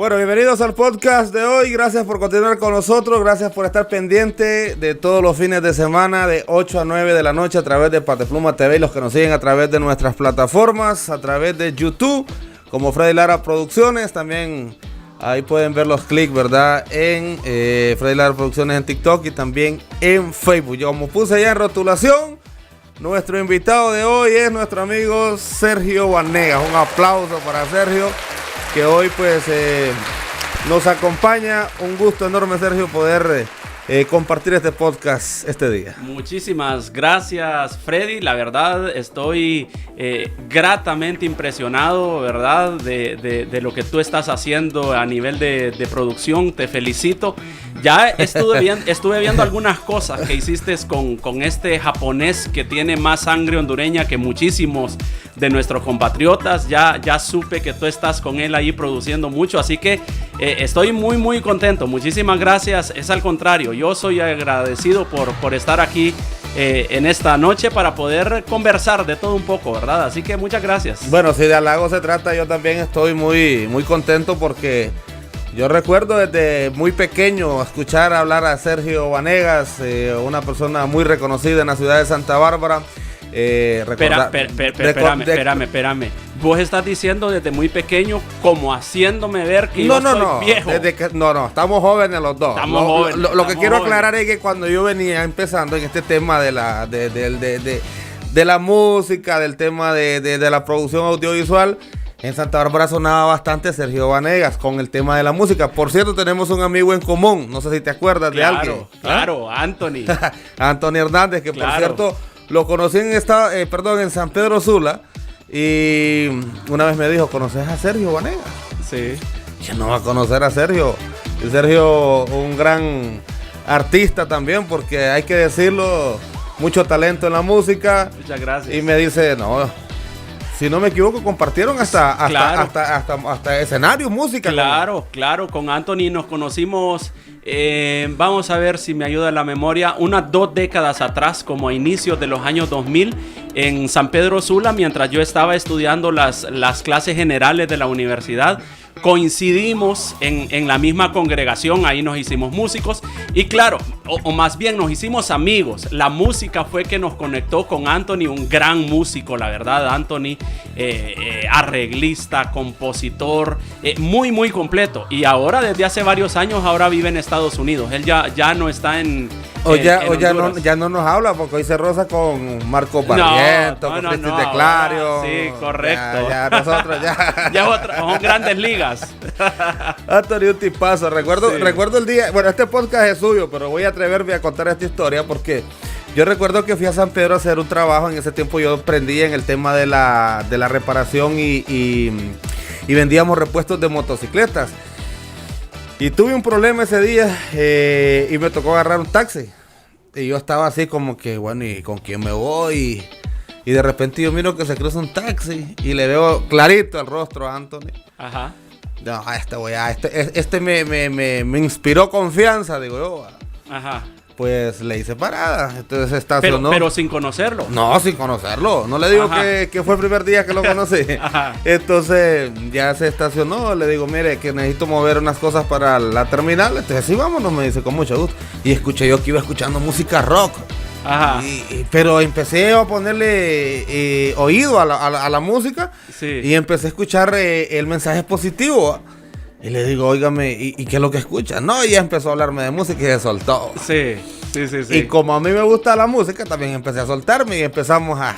Bueno, bienvenidos al podcast de hoy. Gracias por continuar con nosotros. Gracias por estar pendiente de todos los fines de semana de 8 a 9 de la noche a través de Patepluma TV y los que nos siguen a través de nuestras plataformas, a través de YouTube, como Freddy Lara Producciones. También ahí pueden ver los clics, ¿verdad? En Freddy Lara Producciones en TikTok y también en Facebook. Yo, como puse ya en rotulación, nuestro invitado de hoy es nuestro amigo Sergio Vanegas. Un aplauso para Sergio, que hoy pues nos acompaña. Un gusto enorme, Sergio, poder compartir este podcast este día. Muchísimas gracias, Freddy. La verdad estoy gratamente impresionado, ¿verdad? De lo que tú estás haciendo a nivel de producción. Te felicito. Ya estuve viendo algunas cosas que hiciste con este japonés que tiene más sangre hondureña que muchísimos de nuestros compatriotas. Ya supe que tú estás con él ahí produciendo mucho, así que estoy muy contento. Muchísimas gracias. Es al contrario, yo soy agradecido por estar aquí en esta noche para poder conversar de todo un poco, ¿verdad? Así que muchas gracias. Bueno, si de halago se trata, yo también estoy muy contento porque yo recuerdo desde muy pequeño escuchar hablar a Sergio Vanegas, una persona muy reconocida en la ciudad de Santa Bárbara. Espérame. Vos estás diciendo desde muy pequeño, como haciéndome ver que yo soy viejo. No, estamos jóvenes los dos. Lo que quiero aclarar es que cuando yo venía empezando en este tema de la música, del tema de la producción audiovisual, en Santa Bárbara sonaba bastante Sergio Vanegas con el tema de la música. Por cierto, tenemos un amigo en común, no sé si te acuerdas de alguien. Claro, Anthony. Anthony Hernández, que por cierto lo conocí en San Pedro Sula, y una vez me dijo, ¿conoces a Sergio Vanegas? Sí. ¿Quién no va a conocer a Sergio? Y Sergio, un gran artista también, porque hay que decirlo, mucho talento en la música. Muchas gracias. Y me dice, no, si no me equivoco, compartieron hasta escenario, música. Claro, con Anthony nos conocimos, vamos a ver si me ayuda la memoria, unas 2 décadas atrás, como a inicios de los años 2000, en San Pedro Sula, mientras yo estaba estudiando las clases generales de la universidad. Coincidimos en la misma congregación, ahí nos hicimos músicos y claro, o más bien nos hicimos amigos. La música fue que nos conectó con Anthony, un gran músico, la verdad. Anthony, arreglista, compositor, muy completo. Y ahora desde hace varios años, ahora vive en Estados Unidos. Él ya no está en ya no nos habla porque hoy se roza con Marco Barrientos, con Cristín de Clario. Sí, correcto. Ya nosotros son grandes ligas. Anthony, un tipazo. Recuerdo el día, bueno, este podcast es suyo, pero voy a atreverme a contar esta historia porque yo recuerdo que fui a San Pedro a hacer un trabajo. En ese tiempo yo aprendí en el tema de la reparación y vendíamos repuestos de motocicletas. Y tuve un problema ese día y me tocó agarrar un taxi. Y yo estaba así como que, bueno, ¿y con quién me voy? Y de repente yo miro que se cruza un taxi y le veo clarito el rostro a Anthony. Ajá. No, este me inspiró confianza, digo yo. Ajá. Pues le hice parada, entonces se estacionó. Pero sin conocerlo. No, sin conocerlo. No le digo que fue el primer día que lo conocí. Ajá. Entonces ya se estacionó. Le digo, mire, que necesito mover unas cosas para la terminal. Entonces sí, vámonos, me dice, con mucho gusto. Y escuché yo que iba escuchando música rock. Ajá. Pero empecé a ponerle oído a la música. Sí. Y empecé a escuchar el mensaje positivo. Y le digo, óigame, ¿y qué es lo que escucha? No, y ya empezó a hablarme de música y se soltó. Sí. Y como a mí me gusta la música, también empecé a soltarme y empezamos a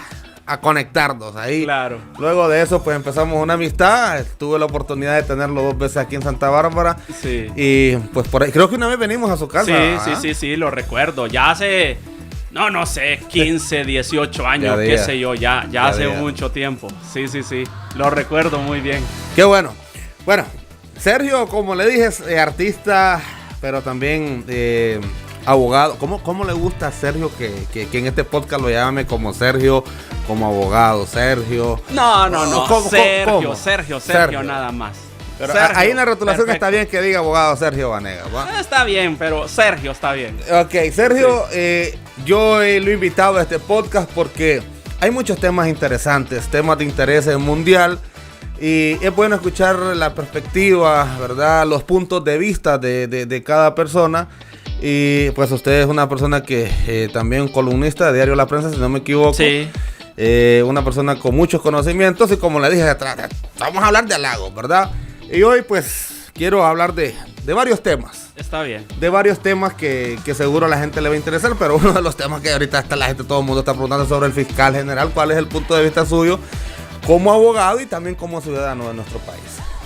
conectarnos ahí. Claro. Luego de eso, pues empezamos una amistad. Tuve la oportunidad de tenerlo 2 veces aquí en Santa Bárbara. Sí. Y pues por ahí, creo que una vez venimos a su casa. Sí, lo recuerdo. Ya hace, no sé, 15, 18 años, qué sé yo, ya hace mucho tiempo. Sí, lo recuerdo muy bien. Qué bueno. Bueno, Sergio, como le dije, es artista, pero también abogado. ¿Cómo le gusta a Sergio que en este podcast lo llame como Sergio, como abogado? Sergio. No. Sergio nada más. Pero Sergio, ahí en la rotulación perfecto. Está bien que diga abogado Sergio Vanegas. Está bien, pero Sergio está bien. Ok, Sergio, yo lo he invitado a este podcast porque hay muchos temas interesantes, temas de interés mundial. Y es bueno escuchar la perspectiva, ¿verdad? Los puntos de vista de cada persona. Y pues usted es una persona que también columnista de Diario La Prensa, si no me equivoco. Sí. Una persona con muchos conocimientos y como le dije atrás, vamos a hablar de halagos, ¿verdad? Y hoy pues quiero hablar de varios temas. Está bien. De varios temas que seguro a la gente le va a interesar, pero uno de los temas que ahorita está la gente, todo el mundo está preguntando sobre el fiscal general, ¿cuál es el punto de vista suyo como abogado y también como ciudadano de nuestro país?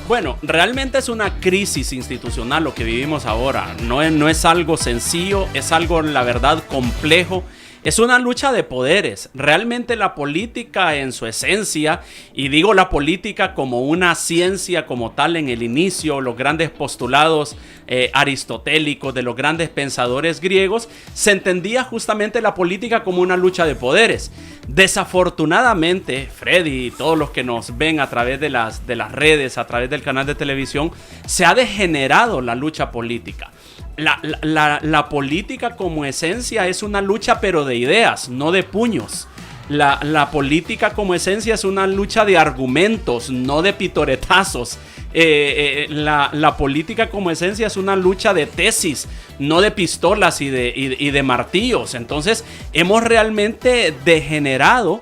Bueno, realmente es una crisis institucional lo que vivimos ahora. No es algo sencillo, es algo, la verdad, complejo. Es una lucha de poderes. Realmente la política en su esencia, y digo la política como una ciencia como tal en el inicio, los grandes postulados aristotélicos de los grandes pensadores griegos, se entendía justamente la política como una lucha de poderes. Desafortunadamente, Freddy y todos los que nos ven a través de las redes, a través del canal de televisión, se ha degenerado la lucha política. La política como esencia es una lucha pero de ideas, no de puños. La política como esencia es una lucha de argumentos, no de pitoretazos. La política como esencia es una lucha de tesis, no de pistolas y de martillos. Entonces hemos realmente degenerado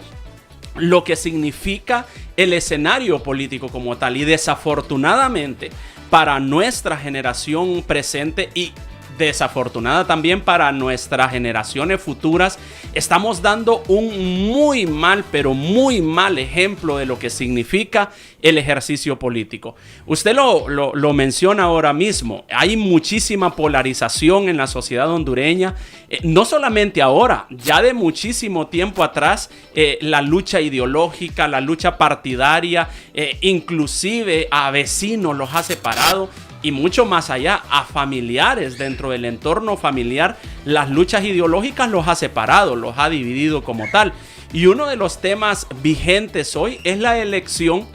lo que significa el escenario político como tal, y desafortunadamente para nuestra generación presente y desafortunada también para nuestras generaciones futuras, estamos dando un muy mal, pero muy mal ejemplo de lo que significa el ejercicio político. Usted lo menciona ahora mismo, hay muchísima polarización en la sociedad hondureña, no solamente ahora, ya de muchísimo tiempo atrás, la lucha ideológica, la lucha partidaria, inclusive a vecinos los ha separado. Y mucho más allá, a familiares dentro del entorno familiar, las luchas ideológicas los ha separado, los ha dividido como tal. Y uno de los temas vigentes hoy es la elección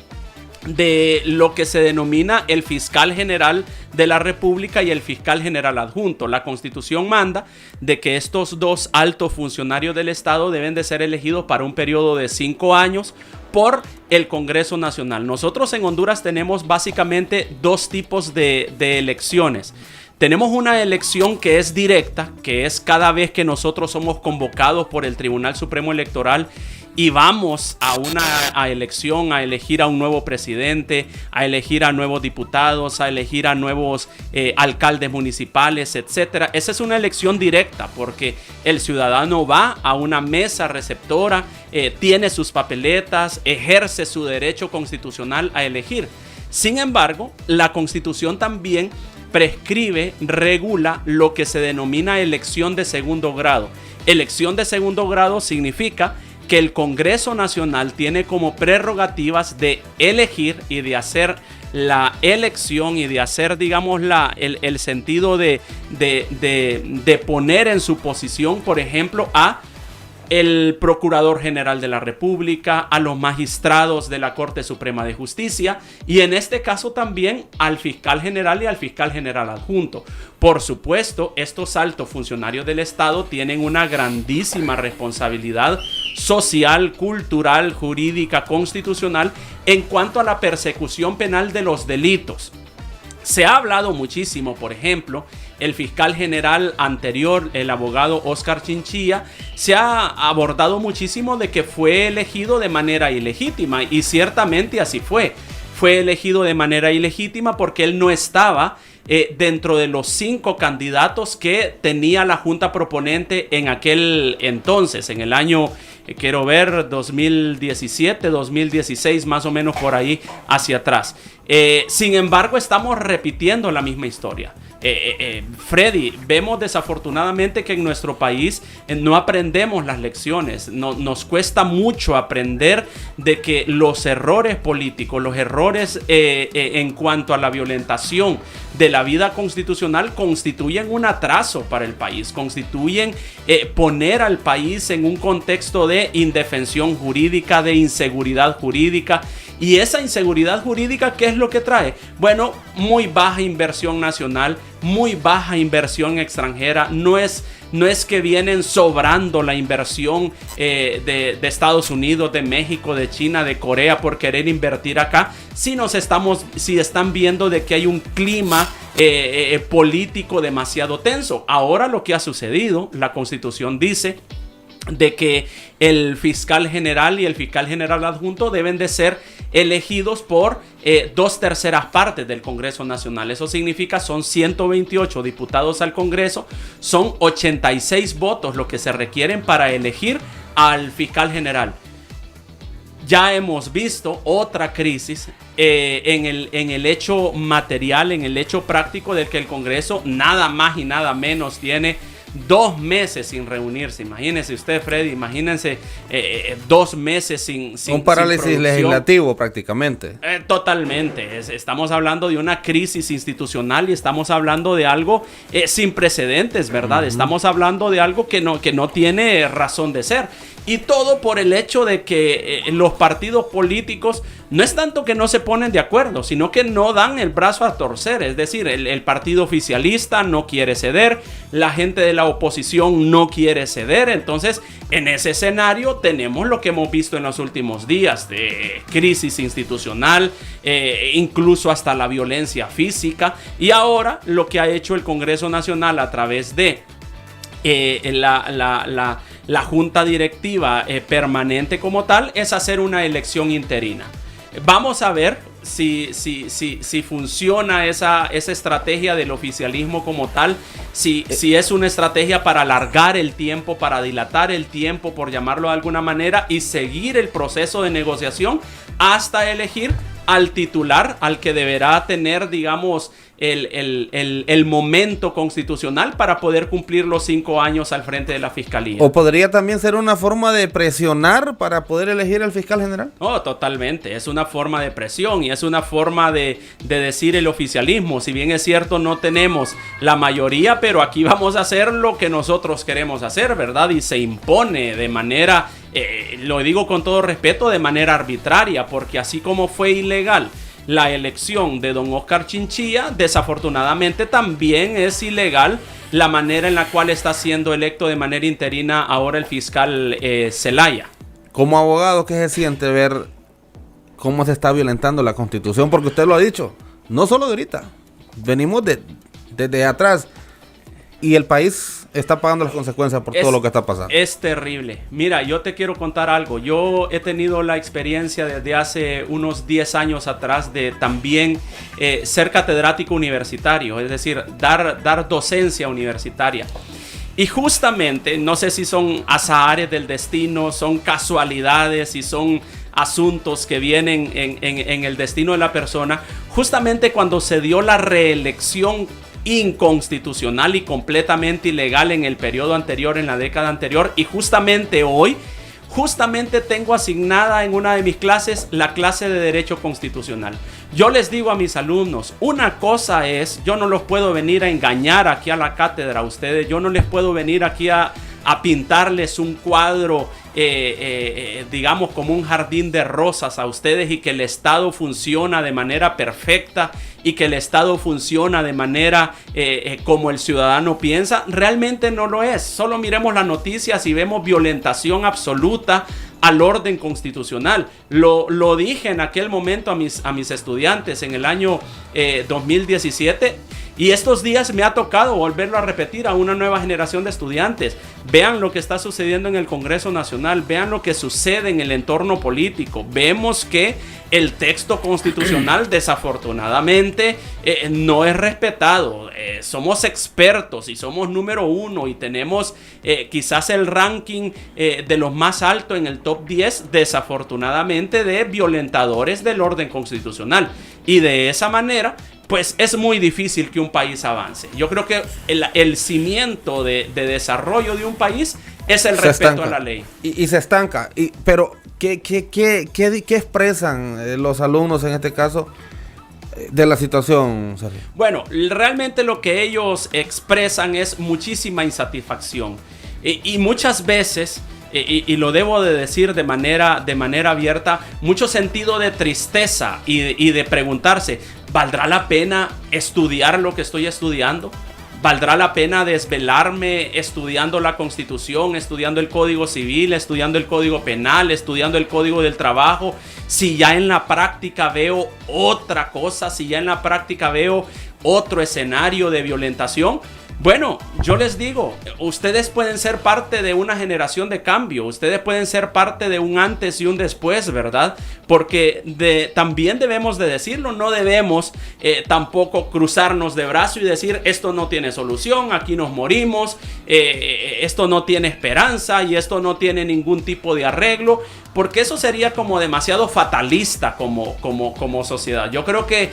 de lo que se denomina el fiscal general de la República y el fiscal general adjunto. La Constitución manda de que estos dos altos funcionarios del Estado deben de ser elegidos para un periodo de 5 años por el Congreso Nacional. Nosotros en Honduras tenemos básicamente dos tipos de elecciones. Tenemos una elección que es directa, que es cada vez que nosotros somos convocados por el Tribunal Supremo Electoral y vamos a una elección, a elegir a un nuevo presidente, a elegir a nuevos diputados, a elegir a nuevos alcaldes municipales, etc. Esa es una elección directa porque el ciudadano va a una mesa receptora, tiene sus papeletas, ejerce su derecho constitucional a elegir. Sin embargo, la Constitución también prescribe, regula lo que se denomina elección de segundo grado. Elección de segundo grado significa que el Congreso Nacional tiene como prerrogativas de elegir y de hacer la elección y de hacer, digamos, el sentido de poner en su posición, por ejemplo, a el Procurador General de la República, a los magistrados de la Corte Suprema de Justicia y en este caso también al fiscal general y al fiscal general adjunto. Por supuesto, estos altos funcionarios del Estado tienen una grandísima responsabilidad social, cultural, jurídica, constitucional en cuanto a la persecución penal de los delitos. Se ha hablado muchísimo, por ejemplo, el fiscal general anterior, el abogado Oscar Chinchilla, se ha abordado muchísimo de que fue elegido de manera ilegítima y ciertamente así fue. Fue elegido de manera ilegítima porque él no estaba dentro de los 5 candidatos que tenía la Junta Proponente en aquel entonces, en el año, quiero ver, 2017, 2016, más o menos por ahí hacia atrás. Sin embargo, estamos repitiendo la misma historia. Freddy, vemos desafortunadamente que en nuestro país no aprendemos las lecciones. Nos cuesta mucho aprender de que los errores políticos, los errores en cuanto a la violentación de la vida constitucional constituyen un atraso para el país, constituyen poner al país en un contexto de indefensión jurídica, de inseguridad jurídica. Y esa inseguridad jurídica, ¿qué es lo que trae? Bueno, muy baja inversión nacional, muy baja inversión extranjera. No es no es que vienen sobrando la inversión de Estados Unidos, de México, de China, de Corea por querer invertir acá, si están viendo de que hay un clima político demasiado tenso. Ahora lo que ha sucedido, la Constitución dice de que el fiscal general y el fiscal general adjunto deben de ser elegidos por 2/3 partes del Congreso Nacional. Eso significa son 128 diputados al Congreso, son 86 votos lo que se requieren para elegir al fiscal general. Ya hemos visto otra crisis en el hecho material, en el hecho práctico de que el Congreso nada más y nada menos tiene 2 meses sin reunirse. Imagínense usted, Freddy, imagínense 2 meses sin un parálisis legislativo prácticamente. Totalmente. Estamos hablando de una crisis institucional y estamos hablando de algo sin precedentes, ¿verdad? Estamos hablando de algo que no tiene razón de ser. Y todo por el hecho de que los partidos políticos no es tanto que no se ponen de acuerdo, sino que no dan el brazo a torcer. Es decir, el partido oficialista no quiere ceder, la gente de la oposición no quiere ceder. Entonces, en ese escenario tenemos lo que hemos visto en los últimos días de crisis institucional, incluso hasta la violencia física. Y ahora lo que ha hecho el Congreso Nacional a través de la junta directiva permanente como tal es hacer una elección interina. Vamos a ver si funciona esa estrategia del oficialismo como tal, si es una estrategia para alargar el tiempo, para dilatar el tiempo, por llamarlo de alguna manera, y seguir el proceso de negociación hasta elegir al titular, al que deberá tener, digamos, el momento constitucional para poder cumplir los 5 años al frente de la fiscalía. ¿O podría también ser una forma de presionar para poder elegir al fiscal general? Oh, totalmente. Es una forma de presión y es una forma de decir el oficialismo. Si bien es cierto, no tenemos la mayoría, pero aquí vamos a hacer lo que nosotros queremos hacer, ¿verdad? Y se impone de manera, lo digo con todo respeto, de manera arbitraria, porque así como fue ilegal la elección de don Oscar Chinchilla, desafortunadamente también es ilegal la manera en la cual está siendo electo de manera interina ahora el fiscal Zelaya. Como abogado, ¿qué se siente ver cómo se está violentando la Constitución? Porque usted lo ha dicho, no solo de ahorita, venimos desde atrás y el país está pagando las consecuencias por todo lo que está pasando. Es terrible. Mira, yo te quiero contar algo. Yo he tenido la experiencia desde hace unos 10 años atrás de también ser catedrático universitario, es decir, dar docencia universitaria. Y justamente, no sé si son azahares del destino, son casualidades y son asuntos que vienen en el destino de la persona, justamente cuando se dio la reelección inconstitucional y completamente ilegal en el periodo anterior, en la década anterior, y justamente hoy, tengo asignada en una de mis clases la clase de Derecho Constitucional. Yo les digo a mis alumnos, una cosa es, yo no los puedo venir a engañar aquí a la cátedra a ustedes, yo no les puedo venir aquí a pintarles un cuadro, digamos, como un jardín de rosas a ustedes y que el Estado funciona de manera perfecta y que el Estado funciona de manera como el ciudadano piensa. Realmente no lo es. Solo miremos las noticias y vemos violentación absoluta al orden constitucional. Lo dije en aquel momento a mis estudiantes en el año 2017. Y estos días me ha tocado volverlo a repetir a una nueva generación de estudiantes. Vean lo que está sucediendo en el Congreso Nacional, vean lo que sucede en el entorno político. Vemos que el texto constitucional desafortunadamente no es respetado. Somos expertos y somos número 1 y tenemos quizás el ranking de los más altos en el top 10, desafortunadamente, de violentadores del orden constitucional. Y de esa manera, pues es muy difícil que un país avance. Yo creo que el cimiento de desarrollo de un país es el respeto a la ley. Y se estanca. Pero, ¿qué expresan los alumnos en este caso de la situación, Sergio? Bueno, realmente lo que ellos expresan es muchísima insatisfacción. Y muchas veces, y lo debo de decir de manera abierta, mucho sentido de tristeza y de preguntarse, ¿valdrá la pena estudiar lo que estoy estudiando? ¿Valdrá la pena desvelarme estudiando la Constitución, estudiando el Código Civil, estudiando el Código Penal, estudiando el Código del Trabajo, si ya en la práctica veo otra cosa, si ya en la práctica veo otro escenario de violentación? Bueno, yo les digo, ustedes pueden ser parte de una generación de cambio, ustedes pueden ser parte de un antes y un después, ¿verdad? Porque también debemos de decirlo, no debemos tampoco cruzarnos de brazo y decir esto no tiene solución, aquí nos morimos, esto no tiene esperanza y esto no tiene ningún tipo de arreglo, porque eso sería como demasiado fatalista como sociedad. Yo creo que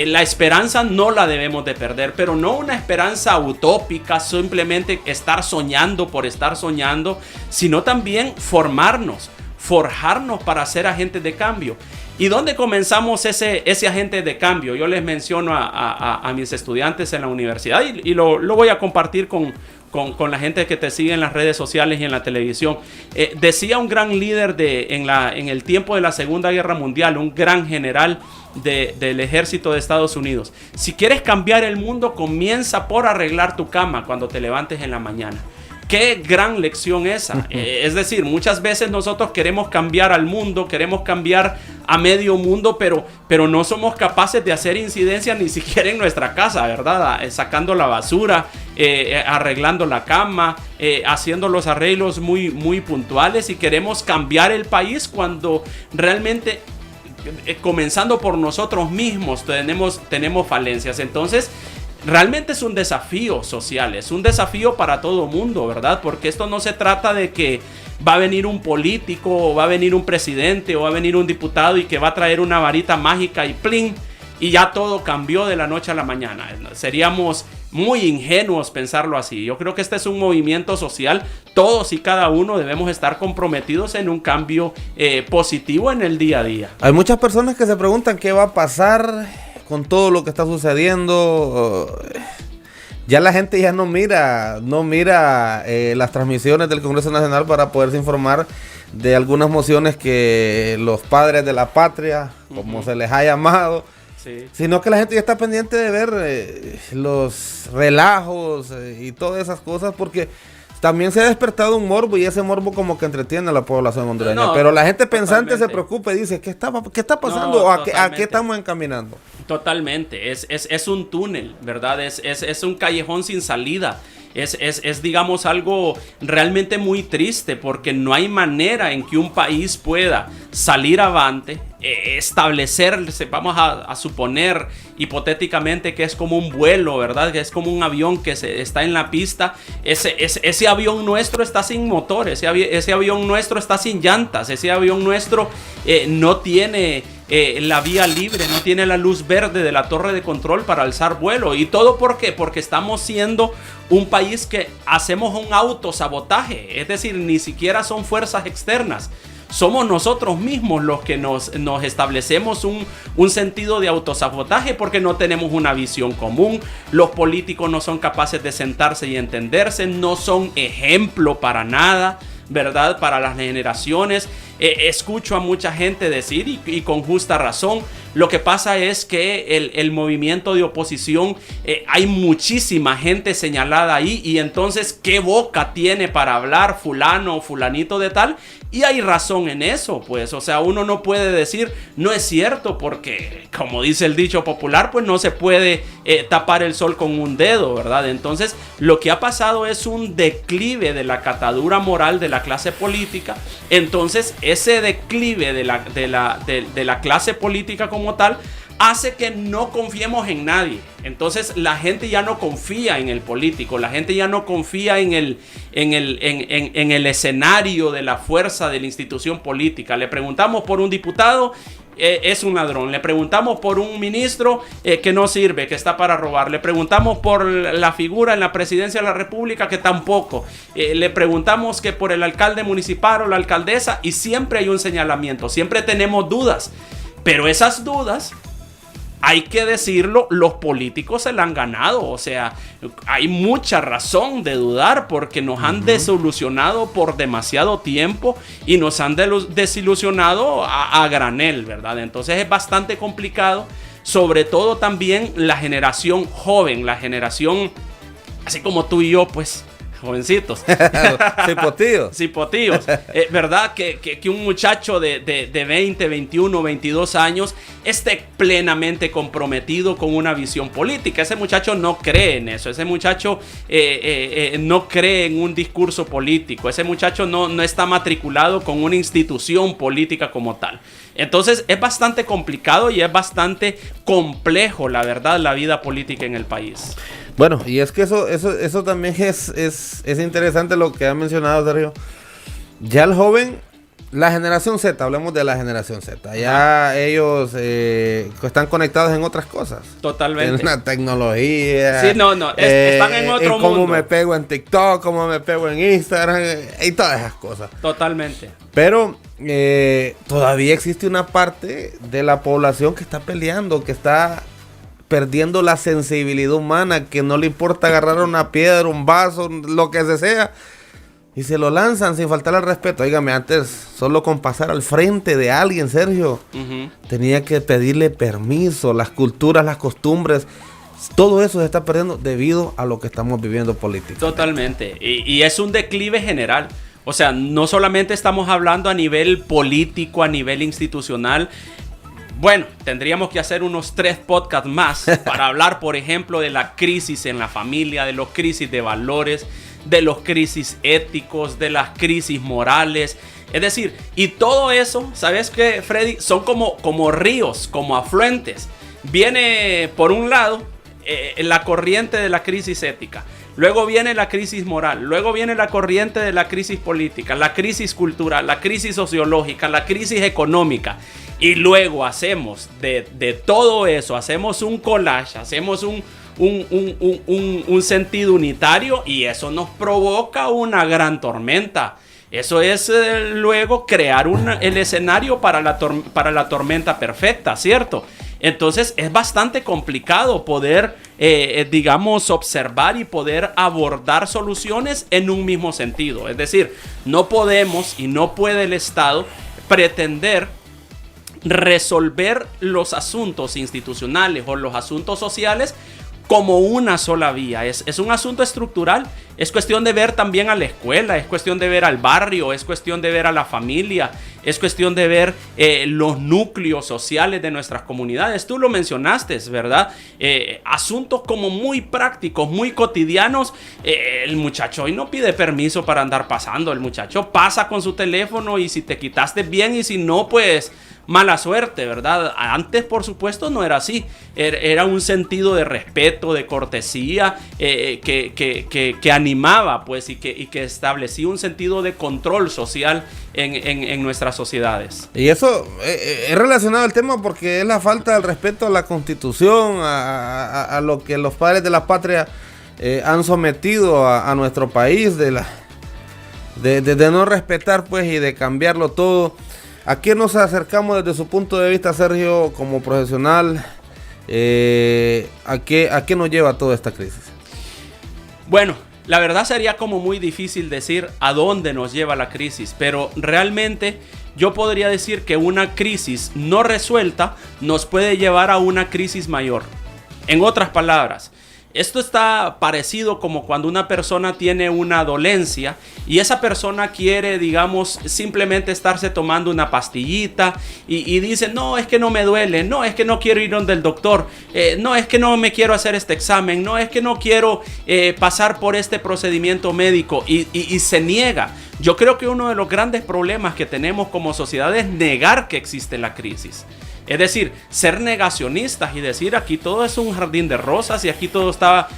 la esperanza no la debemos de perder, pero no una esperanza utópica, simplemente estar soñando por estar soñando, sino también forjarnos para ser agentes de cambio. ¿Y dónde comenzamos ese agente de cambio? Yo les menciono a mis estudiantes en la universidad y lo voy a compartir con la gente que te sigue en las redes sociales y en la televisión. Decía un gran líder en el tiempo de la Segunda Guerra Mundial, un gran general del ejército de Estados Unidos: si quieres cambiar el mundo, comienza por arreglar tu cama cuando te levantes en la mañana. Qué gran lección esa. Es decir, muchas veces nosotros queremos cambiar al mundo, queremos cambiar a medio mundo, pero no somos capaces de hacer incidencia ni siquiera en nuestra casa, ¿verdad? Sacando la basura, arreglando la cama, haciendo los arreglos muy, muy puntuales, y queremos cambiar el país cuando realmente, comenzando por nosotros mismos, tenemos falencias. Entonces, realmente es un desafío social, es un desafío para todo mundo, ¿verdad? Porque esto no se trata de que va a venir un político, o va a venir un presidente, o va a venir un diputado y que va a traer una varita mágica y ¡plin! Y ya todo cambió de la noche a la mañana. Seríamos muy ingenuos pensarlo así. Yo creo que este es un movimiento social. Todos y cada uno debemos estar comprometidos en un cambio positivo en el día a día. Hay muchas personas que se preguntan qué va a pasar con todo lo que está sucediendo. Ya la gente ya no mira las transmisiones del Congreso Nacional para poderse informar de algunas mociones que los padres de la patria, como se les ha llamado, sí, sino que la gente ya está pendiente de ver los relajos y todas esas cosas, porque también se ha despertado un morbo, y ese morbo como que entretiene a la población hondureña. No, pero la gente pensante se preocupa y dice, ¿qué está pasando? No, ¿A qué estamos encaminando? Totalmente, es un túnel, ¿verdad? Es un callejón sin salida. Es digamos algo realmente muy triste, porque no hay manera en que un país pueda salir avante, establecerse, vamos a suponer hipotéticamente que es como un vuelo, ¿verdad? Que es como un avión que está en la pista. Ese avión nuestro está sin motor, ese avión nuestro está sin llantas, ese avión nuestro no tiene la vía libre, no tiene la luz verde de la torre de control para alzar vuelo. ¿Y todo por qué? Porque estamos siendo un país que hacemos un autosabotaje, es decir, ni siquiera son fuerzas externas. Somos nosotros mismos los que nos establecemos un sentido de autosabotaje, porque no tenemos una visión común. Los políticos no son capaces de sentarse y entenderse, no son ejemplo para nada, ¿verdad? Para las generaciones. Escucho a mucha gente decir, y con justa razón, lo que pasa es que el movimiento de oposición, hay muchísima gente señalada ahí, y entonces, ¿qué boca tiene para hablar fulano o fulanito de tal? Y hay razón en eso, pues, o sea, uno no puede decir, no es cierto, porque, como dice el dicho popular, pues no se puede tapar el sol con un dedo, ¿verdad? Entonces, lo que ha pasado es un declive de la catadura moral de la clase política. Entonces, ese declive de la clase política como tal hace que no confiemos en nadie. Entonces la gente ya no confía en el político, la gente ya no confía en el escenario de la fuerza de la institución política. Le preguntamos por un diputado, es un ladrón. Le preguntamos por un ministro que no sirve, que está para robar. Le preguntamos por la figura en la presidencia de la República, que tampoco. Le preguntamos que por el alcalde municipal o la alcaldesa, y siempre hay un señalamiento, siempre tenemos dudas. Pero esas dudas, hay que decirlo, los políticos se la han ganado. O sea, hay mucha razón de dudar, porque nos han desilusionado por demasiado tiempo y nos han desilusionado a granel, ¿verdad? Entonces es bastante complicado, sobre todo también la generación joven, la generación así como tú y yo, pues, jovencitos. Cipotíos. Cipotíos. ¿Verdad? Que un muchacho de 20, 21, 22 años esté plenamente comprometido con una visión política. Ese muchacho no cree en eso. Ese muchacho no cree en un discurso político. Ese muchacho no está matriculado con una institución política como tal. Entonces es bastante complicado y es bastante complejo, la verdad, la vida política en el país. Bueno, y es que eso también es interesante lo que ha mencionado Sergio. Ya el joven, la generación Z, hablemos de la generación Z, ya ellos están conectados en otras cosas. Totalmente. En la tecnología. Sí, están en otro mundo. Cómo me pego en TikTok, cómo me pego en Instagram y todas esas cosas. Totalmente. Pero todavía existe una parte de la población que está peleando, que está perdiendo la sensibilidad humana, que no le importa agarrar una piedra, un vaso, lo que sea, y se lo lanzan sin faltar al respeto. Óigame, antes solo con pasar al frente de alguien, Sergio, tenía que pedirle permiso. Las culturas, las costumbres, todo eso se está perdiendo debido a lo que estamos viviendo políticamente. Totalmente, y es un declive general. O sea, no solamente estamos hablando a nivel político, a nivel institucional. Bueno, tendríamos que hacer unos 3 podcasts más para hablar, por ejemplo, de la crisis en la familia, de los crisis de valores, de los crisis éticos, de las crisis morales. Es decir, y todo eso, ¿sabes qué, Freddy? Son como ríos, como afluentes. Viene, por un lado, la corriente de la crisis ética. Luego viene la crisis moral, luego viene la corriente de la crisis política, la crisis cultural, la crisis sociológica, la crisis económica. Y luego hacemos de todo eso, hacemos un collage, hacemos un sentido unitario y eso nos provoca una gran tormenta. Eso es luego crear el escenario para la tormenta perfecta, ¿cierto? Entonces es bastante complicado poder, digamos, observar y poder abordar soluciones en un mismo sentido. Es decir, no podemos y no puede el Estado pretender resolver los asuntos institucionales o los asuntos sociales como una sola vía. Es un asunto estructural. Es cuestión de ver también a la escuela, es cuestión de ver al barrio, es cuestión de ver a la familia, es cuestión de ver los núcleos sociales de nuestras comunidades. Tú lo mencionaste, ¿verdad? Asuntos como muy prácticos, muy cotidianos. El muchacho hoy no pide permiso para andar pasando. El muchacho pasa con su teléfono y si te quitaste bien y si no, pues mala suerte, ¿verdad? Antes, por supuesto, no era así. Era un sentido de respeto, de cortesía, que animaba, pues, y que establecía un sentido de control social en nuestras sociedades. Y eso es relacionado al tema porque es la falta del respeto a la Constitución, a lo que los padres de la patria han sometido a nuestro país, de no respetar, pues, y de cambiarlo todo. ¿A qué nos acercamos desde su punto de vista, Sergio, como profesional? ¿A qué nos lleva toda esta crisis? Bueno, la verdad sería como muy difícil decir a dónde nos lleva la crisis, pero realmente yo podría decir que una crisis no resuelta nos puede llevar a una crisis mayor. En otras palabras, esto está parecido como cuando una persona tiene una dolencia y esa persona quiere, digamos, simplemente estarse tomando una pastillita y dice, no, es que no me duele, no, es que no quiero ir donde el doctor, no, es que no me quiero hacer este examen, no, es que no quiero pasar por este procedimiento médico y se niega. Yo creo que uno de los grandes problemas que tenemos como sociedad es negar que existe la crisis. Es decir, ser negacionistas y decir aquí todo es un jardín de rosas y aquí todo está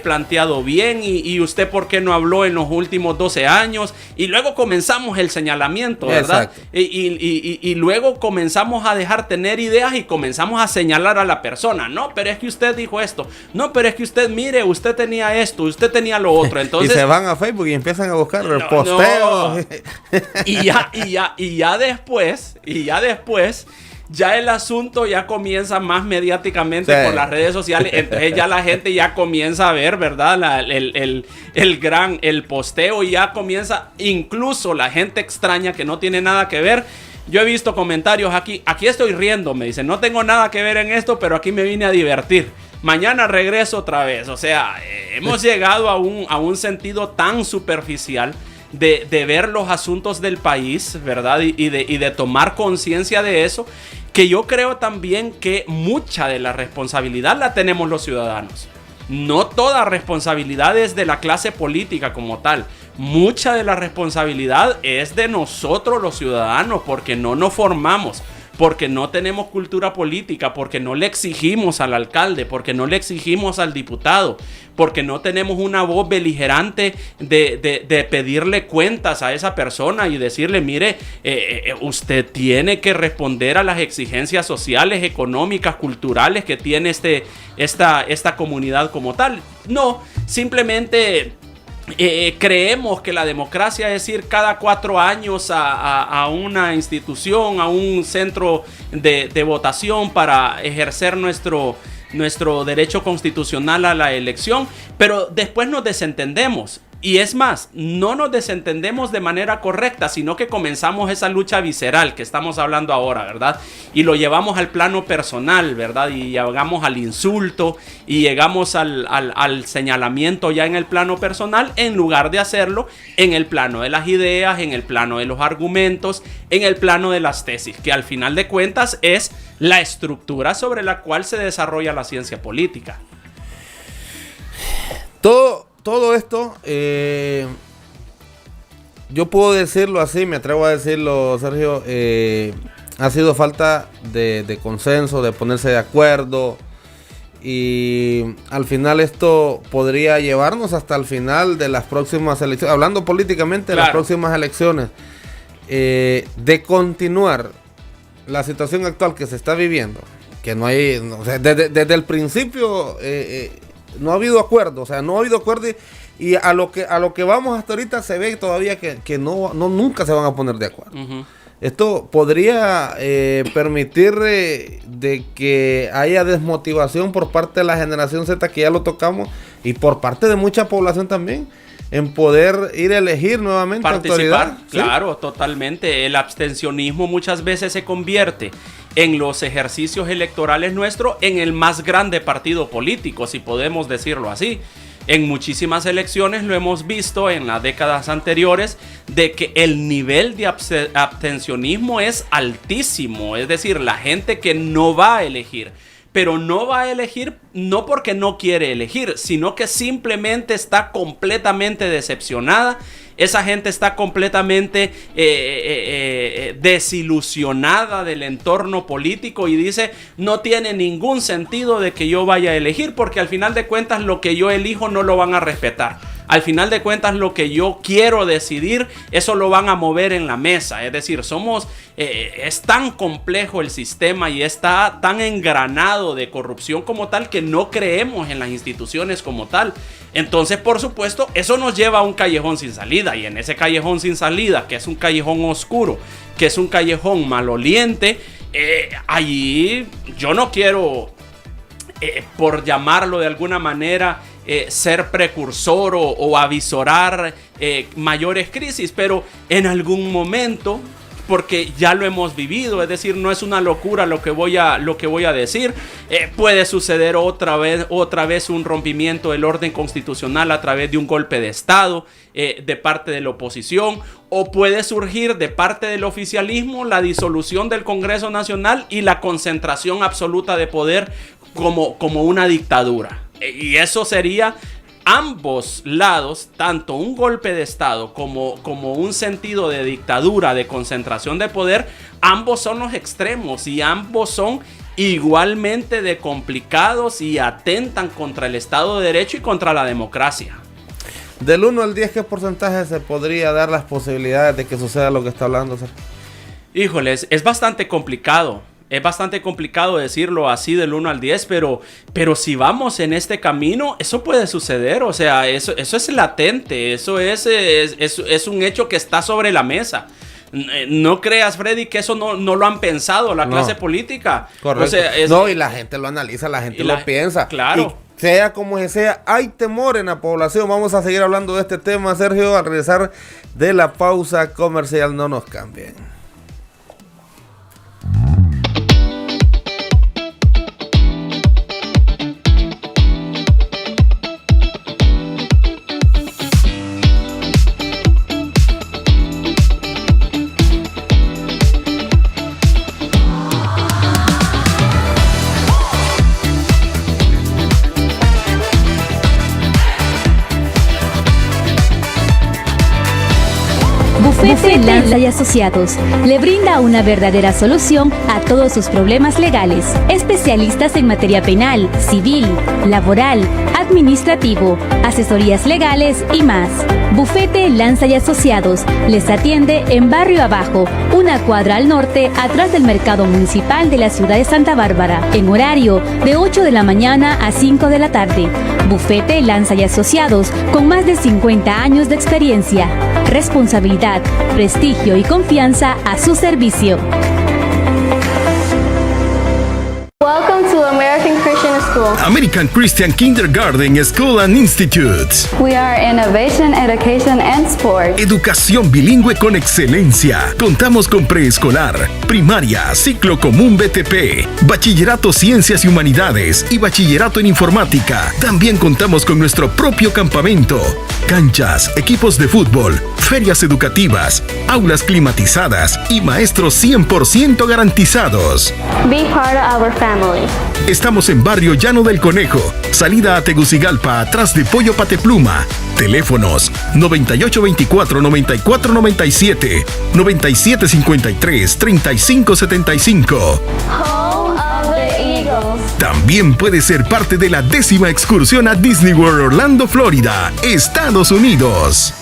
planteado bien y usted por qué no habló en los últimos 12 años y luego comenzamos el señalamiento, ¿verdad? Y luego comenzamos a dejar tener ideas y comenzamos a señalar a la persona. No, pero es que usted dijo esto. No, pero es que usted, mire, usted tenía esto, usted tenía lo otro. Entonces, y se van a Facebook y empiezan a buscar posteos. Y ya después ya el asunto ya comienza más mediáticamente por las redes sociales. Entonces ya la gente ya comienza a ver, ¿verdad? El posteo y ya comienza, incluso la gente extraña que no tiene nada que ver. Yo he visto comentarios aquí estoy riendo, me dicen, no tengo nada que ver en esto, pero aquí me vine a divertir. Mañana regreso otra vez. O sea, hemos llegado a un sentido tan superficial de ver los asuntos del país, ¿verdad? Y de tomar conciencia de eso, que yo creo también que mucha de la responsabilidad la tenemos los ciudadanos. No toda responsabilidad es de la clase política como tal. Mucha de la responsabilidad es de nosotros los ciudadanos, porque no nos formamos, porque no tenemos cultura política, porque no le exigimos al alcalde, porque no le exigimos al diputado, porque no tenemos una voz beligerante de pedirle cuentas a esa persona y decirle, mire, usted tiene que responder a las exigencias sociales, económicas, culturales que tiene esta comunidad como tal. No, simplemente creemos que la democracia es ir cada 4 años a una institución, a un centro de votación para ejercer nuestro derecho constitucional a la elección, pero después nos desentendemos. Y es más, no nos desentendemos de manera correcta, sino que comenzamos esa lucha visceral que estamos hablando ahora, ¿verdad? Y lo llevamos al plano personal, ¿verdad? Y llegamos al insulto y llegamos al señalamiento ya en el plano personal, en lugar de hacerlo en el plano de las ideas, en el plano de los argumentos, en el plano de las tesis, que al final de cuentas es la estructura sobre la cual se desarrolla la ciencia política. Todo esto, yo puedo decirlo así, me atrevo a decirlo, Sergio, ha sido falta de consenso, de ponerse de acuerdo, y al final esto podría llevarnos hasta el final de las próximas elecciones, hablando políticamente de las próximas elecciones, de continuar la situación actual que se está viviendo, que no hay, o sea, desde el principio no ha habido acuerdo, o sea, no ha habido acuerdo, y a lo que vamos hasta ahorita se ve todavía que nunca se van a poner de acuerdo. Uh-huh. Esto podría permitir de que haya desmotivación por parte de la generación Z, que ya lo tocamos, y por parte de mucha población también, en poder ir a elegir nuevamente participar, autoridad. Claro, ¿sí? Totalmente. El abstencionismo muchas veces se convierte en los ejercicios electorales nuestros en el más grande partido político, si podemos decirlo así. En muchísimas elecciones lo hemos visto en las décadas anteriores, de que el nivel de abstencionismo es altísimo. Es decir, la gente que no va a elegir, pero no va a elegir no porque no quiere elegir, sino que simplemente está completamente decepcionada. Esa gente está completamente desilusionada del entorno político y dice, no tiene ningún sentido de que yo vaya a elegir, porque al final de cuentas lo que yo elijo no lo van a respetar. Al final de cuentas lo que yo quiero decidir, eso lo van a mover en la mesa. Es decir, es tan complejo el sistema y está tan engranado de corrupción como tal, que no creemos en las instituciones como tal. Entonces, por supuesto, eso nos lleva a un callejón sin salida, y en ese callejón sin salida, que es un callejón oscuro, que es un callejón maloliente, allí yo no quiero, por llamarlo de alguna manera, ser precursor o avisorar mayores crisis, pero en algún momento, porque ya lo hemos vivido, es decir, no es una locura lo que voy a decir, puede suceder otra vez un rompimiento del orden constitucional a través de un golpe de Estado de parte de la oposición, o puede surgir de parte del oficialismo la disolución del Congreso Nacional y la concentración absoluta de poder como una dictadura. Y eso sería ambos lados, tanto un golpe de Estado como un sentido de dictadura, de concentración de poder. Ambos son los extremos y ambos son igualmente de complicados y atentan contra el Estado de Derecho y contra la democracia. Del 1 al 10, ¿qué porcentaje se podría dar las posibilidades de que suceda lo que está hablando, Sergio? Híjoles, es bastante complicado. Es bastante complicado decirlo así del 1 al 10, pero si vamos en este camino, eso puede suceder. O sea, eso es latente, eso es un hecho que está sobre la mesa. No creas, Freddy, que eso no lo han pensado la clase política. Correcto. O sea, no, y la gente lo analiza, la gente lo piensa. Claro. Y sea como sea, hay temor en la población. Vamos a seguir hablando de este tema, Sergio, al regresar de la pausa comercial. No nos cambien. Bufete Lanza y Asociados le brinda una verdadera solución a todos sus problemas legales. Especialistas en materia penal, civil, laboral, administrativo, asesorías legales y más. Bufete Lanza y Asociados les atiende en Barrio Abajo, una cuadra al norte, atrás del Mercado Municipal de la ciudad de Santa Bárbara, en horario de 8 de la mañana a 5 de la tarde. Bufete Lanza y Asociados, con más de 50 años de experiencia, responsabilidad, prestigio y confianza a su servicio. Welcome to American Christian School. American Christian Kindergarten School and Institute. We are Innovation, Education and Sport. Educación bilingüe con excelencia. Contamos con preescolar, primaria, ciclo común BTP, bachillerato Ciencias y Humanidades y bachillerato en Informática. También contamos con nuestro propio campamento, canchas, equipos de fútbol, ferias educativas, aulas climatizadas y maestros 100% garantizados. Be part of our family. Estamos en Barrio Llano del Conejo, salida a Tegucigalpa, atrás de Pollo Patepluma. Teléfonos 9824-9497, 9753-3575. Home of the Eagles. También puede ser parte de la 10ª excursión a Disney World Orlando, Florida, Estados Unidos.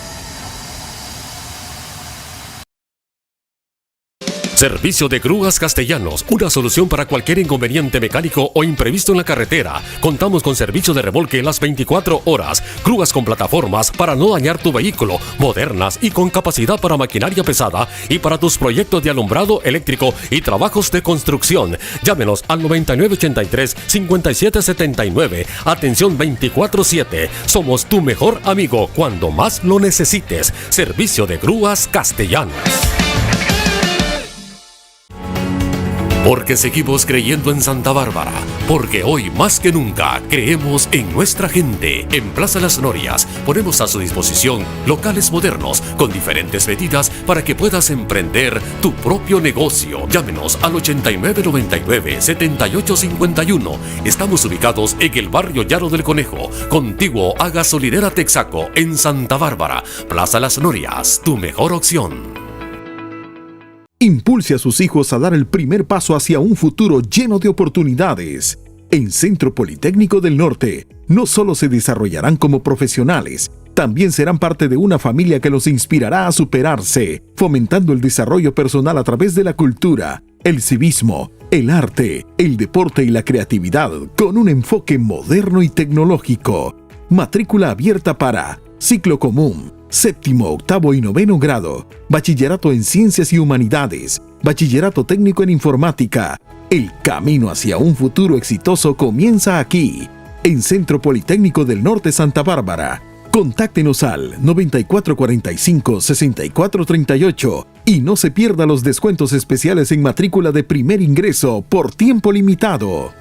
Servicio de Grúas Castellanos, una solución para cualquier inconveniente mecánico o imprevisto en la carretera. Contamos con servicio de remolque las 24 horas, grúas con plataformas para no dañar tu vehículo, modernas y con capacidad para maquinaria pesada y para tus proyectos de alumbrado eléctrico y trabajos de construcción. Llámenos al 9983-5779. Atención 24/7. Somos tu mejor amigo cuando más lo necesites. Servicio de Grúas Castellanos. Porque seguimos creyendo en Santa Bárbara, porque hoy más que nunca creemos en nuestra gente. En Plaza Las Norias ponemos a su disposición locales modernos con diferentes medidas para que puedas emprender tu propio negocio. Llámenos al 8999-7851. Estamos ubicados en el barrio Llano del Conejo, contiguo a Gasolinera Texaco en Santa Bárbara. Plaza Las Norias, tu mejor opción. Impulse a sus hijos a dar el primer paso hacia un futuro lleno de oportunidades. En Centro Politécnico del Norte, no solo se desarrollarán como profesionales, también serán parte de una familia que los inspirará a superarse, fomentando el desarrollo personal a través de la cultura, el civismo, el arte, el deporte y la creatividad, con un enfoque moderno y tecnológico. Matrícula abierta para ciclo común, 7º, 8º y 9º grado, bachillerato en Ciencias y Humanidades, bachillerato técnico en Informática. El camino hacia un futuro exitoso comienza aquí, en Centro Politécnico del Norte Santa Bárbara. Contáctenos al 9445-6438 y no se pierda los descuentos especiales en matrícula de primer ingreso por tiempo limitado.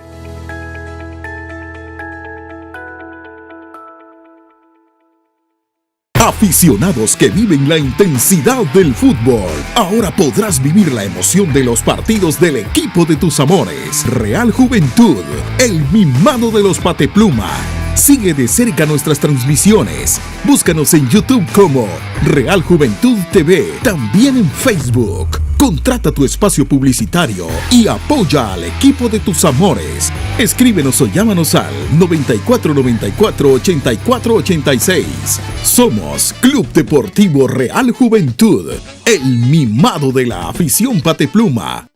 Aficionados que viven la intensidad del fútbol, ahora podrás vivir la emoción de los partidos del equipo de tus amores. Real Juventud, el mimado de los Patepluma. Sigue de cerca nuestras transmisiones. Búscanos en YouTube como Real Juventud TV, también en Facebook. Contrata tu espacio publicitario y apoya al equipo de tus amores. Escríbenos o llámanos al 9494-8486. Somos Club Deportivo Real Juventud, el mimado de la afición Patepluma.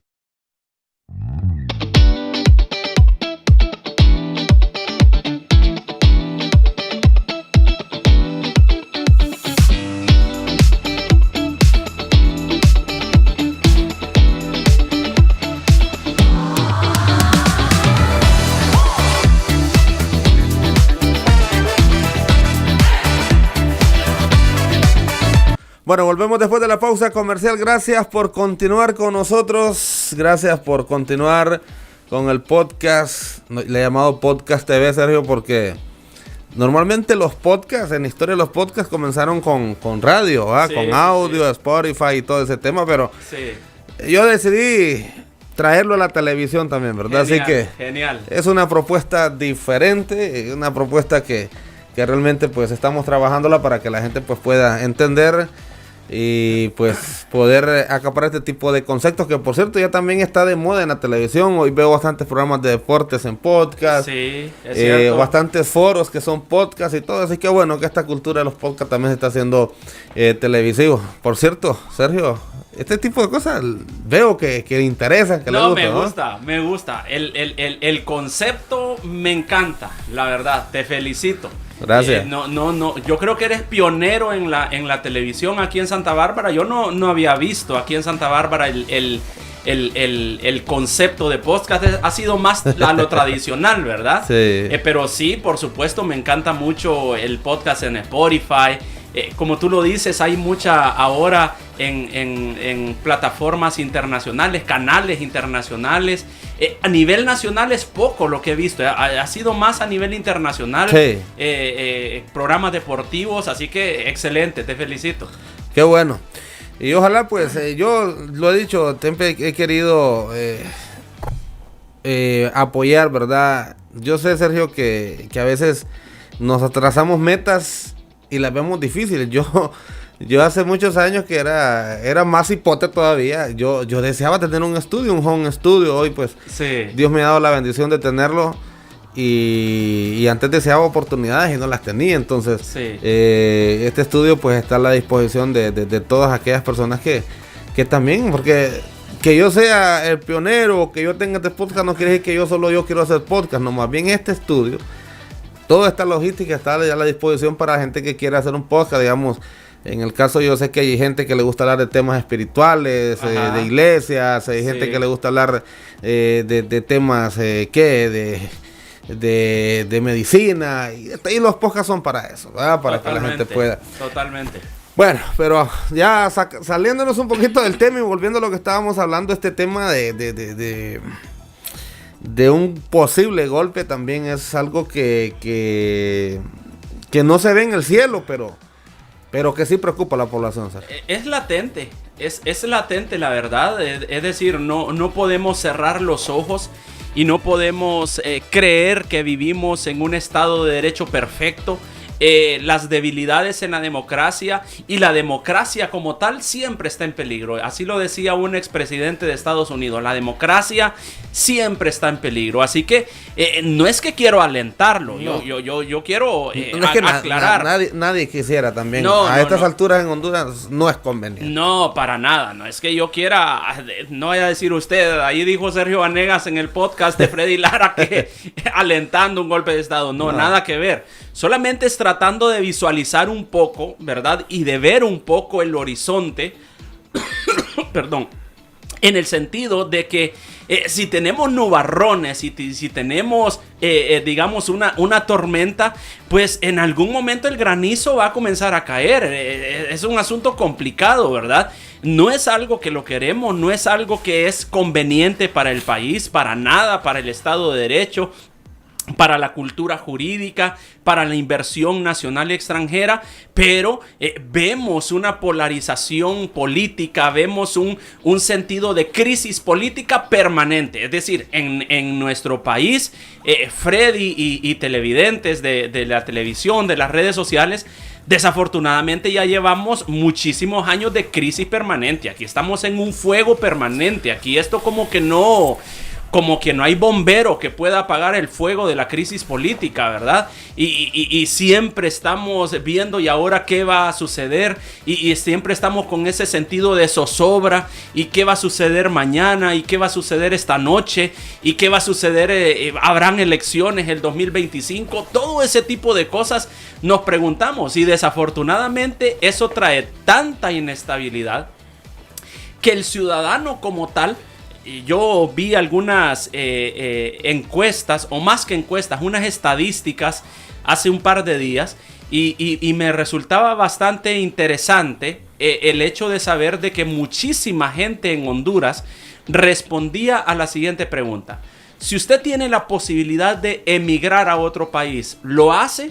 Bueno, volvemos después de la pausa comercial. Gracias por continuar con nosotros. Gracias por continuar con el podcast. Le he llamado Podcast TV, Sergio, porque normalmente los podcasts, en la historia de los podcasts comenzaron con radio, sí, con audio, sí, Spotify y todo ese tema, pero sí, yo decidí traerlo a la televisión también, ¿verdad? Genial, así que genial. Es una propuesta diferente, una propuesta que realmente pues estamos trabajándola para que la gente pues pueda entender y pues poder acaparar este tipo de conceptos que por cierto ya también está de moda en la televisión. Hoy veo bastantes programas de deportes en podcast, Sí, es cierto. bastantes foros que son podcast y todo, así que bueno que esta cultura de los podcasts también se está haciendo televisivo. Por cierto, Sergio, este tipo de cosas veo que le interesa, que le gusta, me gusta. El concepto me encanta, la verdad. Te felicito. Gracias. Yo creo que eres pionero en la televisión aquí en Santa Bárbara. Yo no había visto aquí en Santa Bárbara el concepto de podcast. Ha sido más a lo tradicional, ¿verdad? Sí. Pero sí, por supuesto, me encanta mucho el podcast en Spotify. Como tú lo dices, hay mucha ahora en plataformas internacionales, canales internacionales. A nivel nacional es poco lo que he visto. Ha sido más a nivel internacional. Sí. Programas deportivos, así que excelente, te felicito. Qué bueno. Y ojalá pues, yo lo he dicho, siempre he querido apoyar, ¿verdad? Yo sé, Sergio, que a veces nos atrasamos metas y las vemos difíciles. Yo hace muchos años que era más hipote todavía. Yo deseaba tener un estudio, un home studio. Hoy pues Sí. Dios me ha dado la bendición de tenerlo. Y antes deseaba oportunidades y no las tenía. Entonces Sí. este estudio pues está a la disposición de todas aquellas personas que también, porque que yo sea el pionero, que yo tenga este podcast no quiere decir que yo quiero hacer podcast. No, más bien este estudio, toda esta logística está a la disposición para gente que quiera hacer un podcast, digamos. En el caso yo sé que hay gente que le gusta hablar de temas espirituales, de iglesias, hay gente que le gusta hablar de temas de medicina, y los podcasts son para eso, ¿verdad? Para que la gente pueda. Totalmente. Bueno, pero ya saliéndonos un poquito del tema y volviendo a lo que estábamos hablando, este tema de un posible golpe también es algo que no se ve en el cielo, pero que sí preocupa a la población, ¿sabes? Es latente, es latente la verdad. Es decir, no podemos cerrar los ojos y no podemos creer que vivimos en un estado de derecho perfecto. Las debilidades en la democracia y la democracia como tal siempre está en peligro. Así lo decía un expresidente de Estados Unidos. La democracia siempre está en peligro. Así que no es que quiero alentarlo. No. Yo quiero no es que aclarar. Nadie quisiera también. A estas alturas en Honduras no es conveniente. No, para nada. No es que yo quiera. No vaya a decir usted. Ahí dijo Sergio Vanegas en el podcast de Freddy Lara que alentando un golpe de estado. No, nada que ver. Solamente es tratando de visualizar un poco, ¿verdad? Y de ver un poco el horizonte. Perdón. En el sentido de que si tenemos nubarrones, si tenemos, digamos, una tormenta, pues en algún momento el granizo va a comenzar a caer. Es un asunto complicado, ¿verdad? No es algo que lo queremos, no es algo que es conveniente para el país, para nada, para el Estado de Derecho, para la cultura jurídica, para la inversión nacional y extranjera, pero vemos una polarización política, vemos un sentido de crisis política permanente. Es decir, en nuestro país, Freddy y televidentes de la televisión, de las redes sociales, desafortunadamente ya llevamos muchísimos años de crisis permanente. Aquí estamos en un fuego permanente. Aquí esto como que no hay bombero que pueda apagar el fuego de la crisis política, ¿verdad? Y siempre estamos viendo y ahora qué va a suceder y siempre estamos con ese sentido de zozobra y qué va a suceder mañana y qué va a suceder esta noche y qué va a suceder, habrán elecciones el 2025, todo ese tipo de cosas nos preguntamos y desafortunadamente eso trae tanta inestabilidad que el ciudadano como tal. Yo vi algunas encuestas, o más que encuestas, unas estadísticas hace un par de días y me resultaba bastante interesante el hecho de saber de que muchísima gente en Honduras respondía a la siguiente pregunta: si usted tiene la posibilidad de emigrar a otro país, ¿lo hace?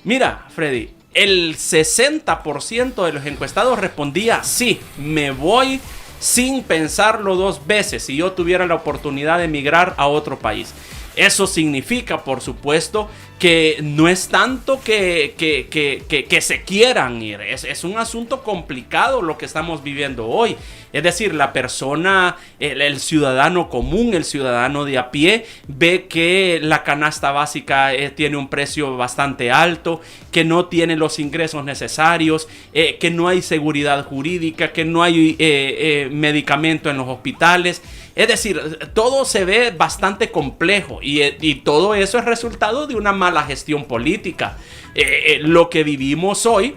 Mira, Freddy, el 60% de los encuestados respondía sí, me voy sin pensarlo dos veces si yo tuviera la oportunidad de emigrar a otro país. Eso significa, por supuesto, que no es tanto que se quieran ir, es un asunto complicado lo que estamos viviendo hoy. Es decir, la persona, el ciudadano común, el ciudadano de a pie, ve que la canasta básica tiene un precio bastante alto, que no tiene los ingresos necesarios, que no hay seguridad jurídica, que no hay medicamento en los hospitales. Es decir, todo se ve bastante complejo y todo eso es resultado de una mala gestión política. Lo que vivimos hoy,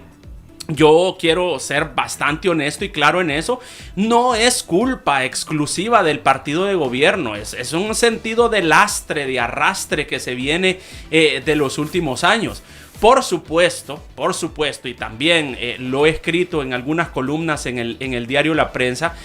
yo quiero ser bastante honesto y claro en eso, no es culpa exclusiva del partido de gobierno, es un sentido de lastre, de arrastre que se viene de los últimos años. Por supuesto, y también lo he escrito en algunas columnas en el diario La Prensa,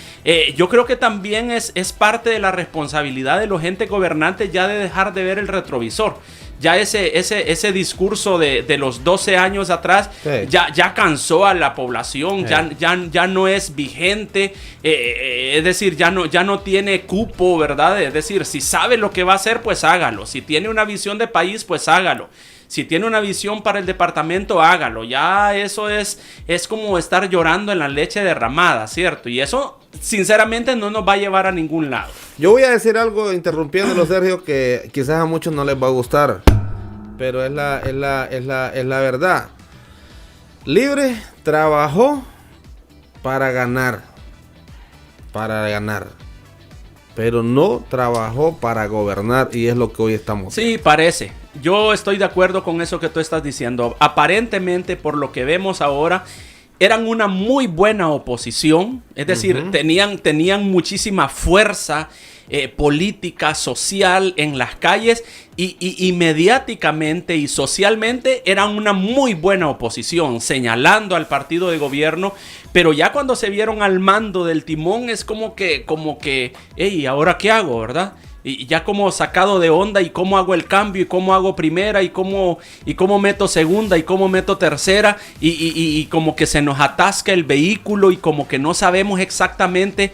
yo creo que también es parte de la responsabilidad de los entes gobernantes ya de dejar de ver el retrovisor. Ya ese discurso de los 12 años atrás, sí, ya cansó a la población, sí, ya no es vigente, es decir, ya no tiene cupo, ¿verdad? Es decir, si sabe lo que va a hacer, pues hágalo. Si tiene una visión de país, pues hágalo. Si tiene una visión para el departamento, hágalo. Ya eso es como estar llorando en la leche derramada, ¿cierto? Y eso, sinceramente, no nos va a llevar a ningún lado. Yo voy a decir algo, interrumpiéndolo, Sergio, que quizás a muchos no les va a gustar, pero es la verdad. Libre trabajó para ganar, pero no trabajó para gobernar, y es lo que hoy estamos. Sí, parece. Yo estoy de acuerdo con eso que tú estás diciendo. Aparentemente, por lo que vemos ahora, eran una muy buena oposición. Es decir, tenían muchísima fuerza política, social en las calles y mediáticamente y socialmente eran una muy buena oposición, señalando al partido de gobierno. Pero ya cuando se vieron al mando del timón es como que, hey, ¿ahora qué hago, verdad? Y ya como sacado de onda, y cómo hago el cambio, y cómo hago primera, y cómo meto segunda, y cómo meto tercera, y como que se nos atasca el vehículo, y como que no sabemos exactamente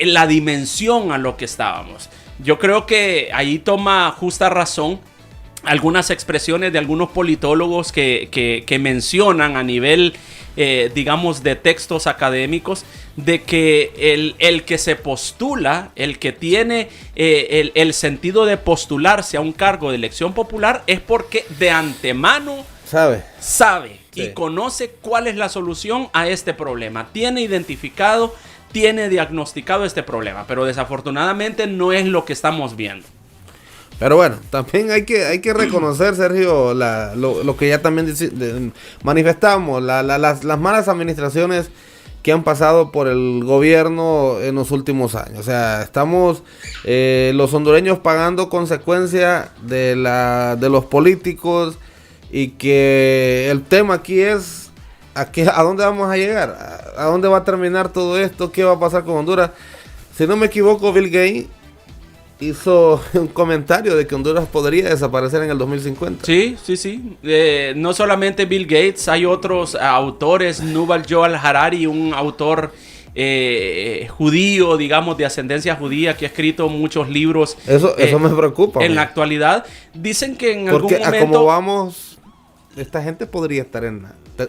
la dimensión a lo que estábamos. Yo creo que ahí toma justa razón algunas expresiones de algunos politólogos que mencionan a nivel, digamos, de textos académicos, de que el que se postula, el que tiene el sentido de postularse a un cargo de elección popular, es porque de antemano sabe sí, y conoce cuál es la solución a este problema. Tiene identificado, tiene diagnosticado este problema, pero desafortunadamente no es lo que estamos viendo. Pero bueno, también hay que reconocer, Sergio, lo que ya también manifestamos, las malas administraciones que han pasado por el gobierno en los últimos años. O sea, estamos los hondureños pagando consecuencia de los políticos, y que el tema aquí es ¿a dónde vamos a llegar? ¿A dónde va a terminar todo esto? ¿Qué va a pasar con Honduras? Si no me equivoco, Bill Gates hizo un comentario de que Honduras podría desaparecer en el 2050. Sí. No solamente Bill Gates, hay otros autores, Yuval Noah Harari, un autor judío, digamos, de ascendencia judía, que ha escrito muchos libros. Eso me preocupa. En la actualidad, dicen que en porque algún momento... como vamos, esta gente podría estar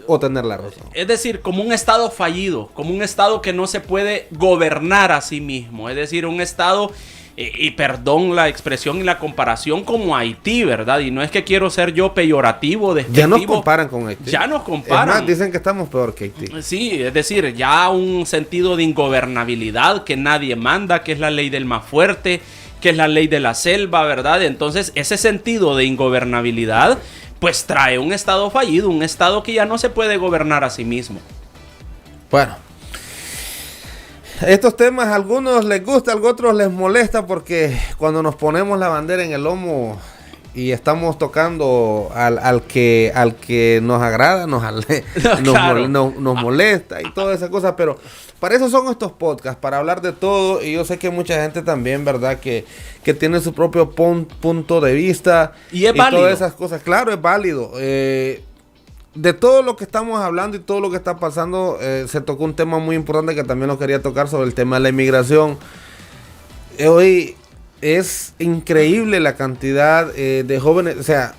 o tener la razón. Es decir, como un estado fallido, como un estado que no se puede gobernar a sí mismo. Es decir, un estado... Y perdón la expresión y la comparación, como Haití, ¿verdad? Y no es que quiero ser yo peyorativo, despectivo. Ya nos comparan con Haití. Ya nos comparan. Es más, dicen que estamos peor que Haití. Sí, es decir, ya un sentido de ingobernabilidad, que nadie manda, que es la ley del más fuerte, que es la ley de la selva, ¿verdad? Entonces, ese sentido de ingobernabilidad, pues trae un estado fallido, un estado que ya no se puede gobernar a sí mismo. Bueno. Estos temas a algunos les gusta, a otros les molesta, porque cuando nos ponemos la bandera en el lomo y estamos tocando al que nos agrada, nos molesta y toda esa cosa. Pero para eso son estos podcasts, para hablar de todo. Y yo sé que mucha gente también, ¿verdad? Que tiene su propio punto de vista. Y es válido. Todas esas cosas. Claro, es válido. De todo lo que estamos hablando y todo lo que está pasando, se tocó un tema muy importante que también lo quería tocar, sobre el tema de la inmigración. Hoy es increíble la cantidad de jóvenes. O sea,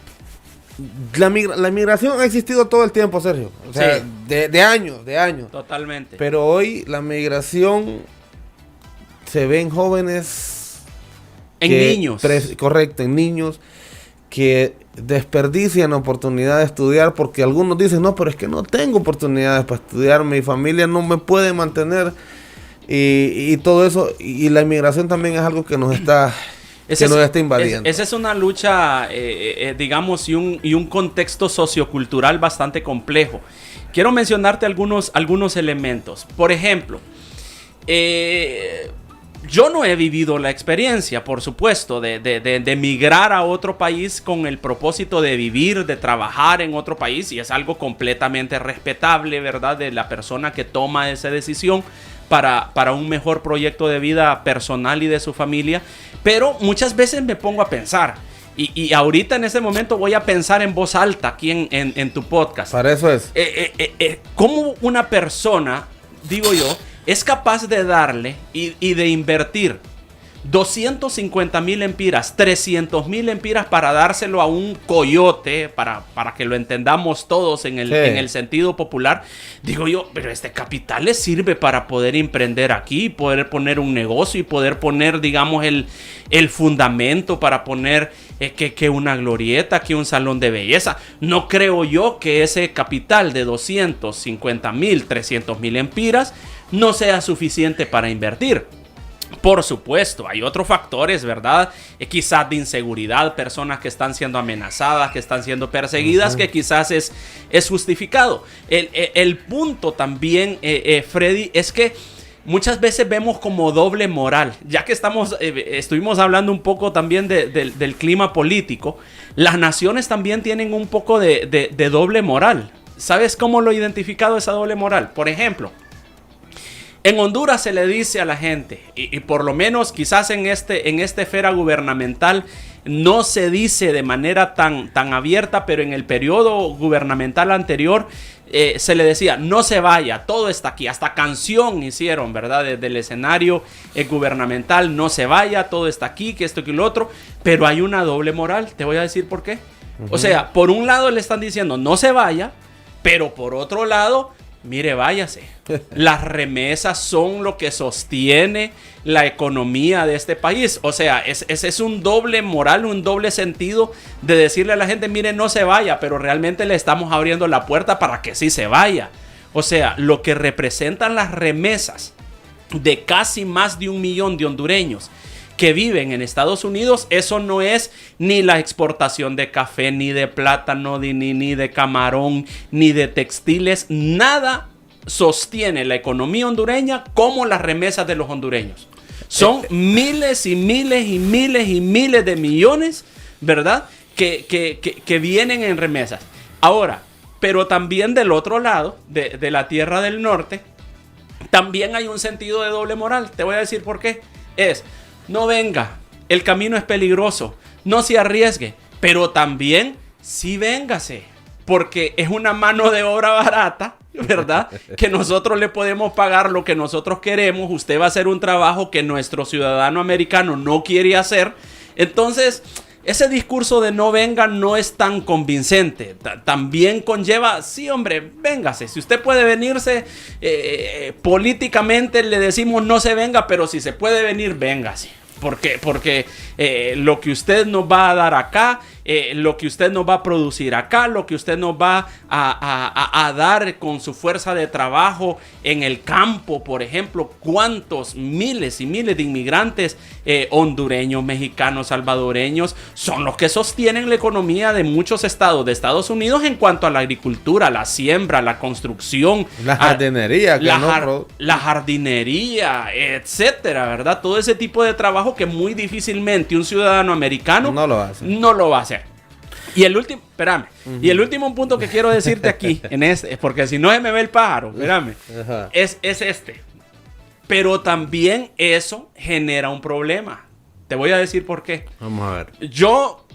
La migración ha existido todo el tiempo, Sergio. O sea, Sí. de años. Totalmente. Pero hoy la migración se ve en jóvenes. En niños. Correcto, en niños que desperdician la oportunidad de estudiar porque algunos dicen, no, pero es que no tengo oportunidades para estudiar, mi familia no me puede mantener y todo eso. Y la inmigración también es algo que nos está... nos está invadiendo. Esa es una lucha, digamos, y un contexto sociocultural bastante complejo. Quiero mencionarte algunos elementos. Por ejemplo, yo no he vivido la experiencia, por supuesto, de emigrar a otro país con el propósito de vivir, de trabajar en otro país, y es algo completamente respetable, ¿verdad?, de la persona que toma esa decisión para un mejor proyecto de vida personal y de su familia. Pero muchas veces me pongo a pensar, y ahorita en ese momento voy a pensar en voz alta aquí en tu podcast. Para eso es. ¿Cómo una persona, digo yo, es capaz de darle y de invertir 250,000 lempiras, 300,000 lempiras para dárselo a un coyote, para que lo entendamos todos en el sentido popular? Digo yo, pero este capital le sirve para poder emprender aquí, poder poner un negocio y poder poner, digamos, el fundamento para poner que una glorieta, que un salón de belleza. No creo yo que ese capital de 250,000, 300,000 lempiras no sea suficiente para invertir. Por supuesto, hay otros factores, ¿verdad? Quizás de inseguridad, personas que están siendo amenazadas, que están siendo perseguidas, que quizás es justificado. El punto también, Freddy, es que muchas veces vemos como doble moral. Ya que estuvimos hablando un poco también del clima político, las naciones también tienen un poco de doble moral. ¿Sabes cómo lo he identificado esa doble moral? Por ejemplo, en Honduras se le dice a la gente, y por lo menos quizás en esta esfera gubernamental no se dice de manera tan abierta, pero en el periodo gubernamental anterior se le decía, no se vaya, todo está aquí. Hasta canción hicieron, ¿verdad? Desde el escenario gubernamental, no se vaya, todo está aquí, que esto, que lo otro. Pero hay una doble moral, te voy a decir por qué. O sea, por un lado le están diciendo, no se vaya, pero por otro lado, mire, váyase. Las remesas son lo que sostiene la economía de este país. O sea, ese es un doble moral, un doble sentido de decirle a la gente, mire, no se vaya, pero realmente le estamos abriendo la puerta para que sí se vaya. O sea, lo que representan las remesas de casi más de 1 millón de hondureños que viven en Estados Unidos, eso no es ni la exportación de café, ni de plátano, ni de camarón, ni de textiles. Nada sostiene la economía hondureña como las remesas de los hondureños. Son miles y miles y miles y miles de millones, ¿verdad?, que vienen en remesas. Ahora, pero también del otro lado, de la tierra del norte, también hay un sentido de doble moral. Te voy a decir por qué. No venga, el camino es peligroso, no se arriesgue, pero también sí véngase, porque es una mano de obra barata, ¿verdad? Que nosotros le podemos pagar lo que nosotros queremos. Usted va a hacer un trabajo que nuestro ciudadano americano no quiere hacer. Entonces, ese discurso de no venga no es tan convincente. También conlleva, sí, hombre, véngase. Si usted puede venirse, políticamente le decimos no se venga, pero si se puede venir, véngase. Porque lo que usted nos va a dar acá, lo que usted nos va a producir acá, lo que usted nos va a dar con su fuerza de trabajo en el campo, por ejemplo, cuántos miles y miles de inmigrantes hondureños, mexicanos, salvadoreños son los que sostienen la economía de muchos estados de Estados Unidos en cuanto a la agricultura, la siembra, la construcción, la jardinería, la jardinería, etcétera, ¿verdad? Todo ese tipo de trabajo que muy difícilmente un ciudadano americano no lo va a hacer. Y el último, espérame, y el último punto que quiero decirte aquí, porque si no se me ve el pájaro, espérame, es este. Pero también eso genera un problema. Te voy a decir por qué. Vamos a ver. Yo,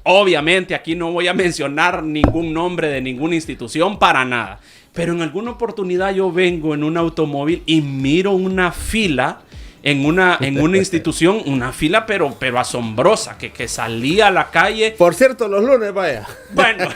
obviamente, aquí no voy a mencionar ningún nombre de ninguna institución para nada. Pero en alguna oportunidad yo vengo en un automóvil y miro una fila en una institución, una fila pero asombrosa, que salía a la calle. Por cierto, los lunes, vaya. Bueno.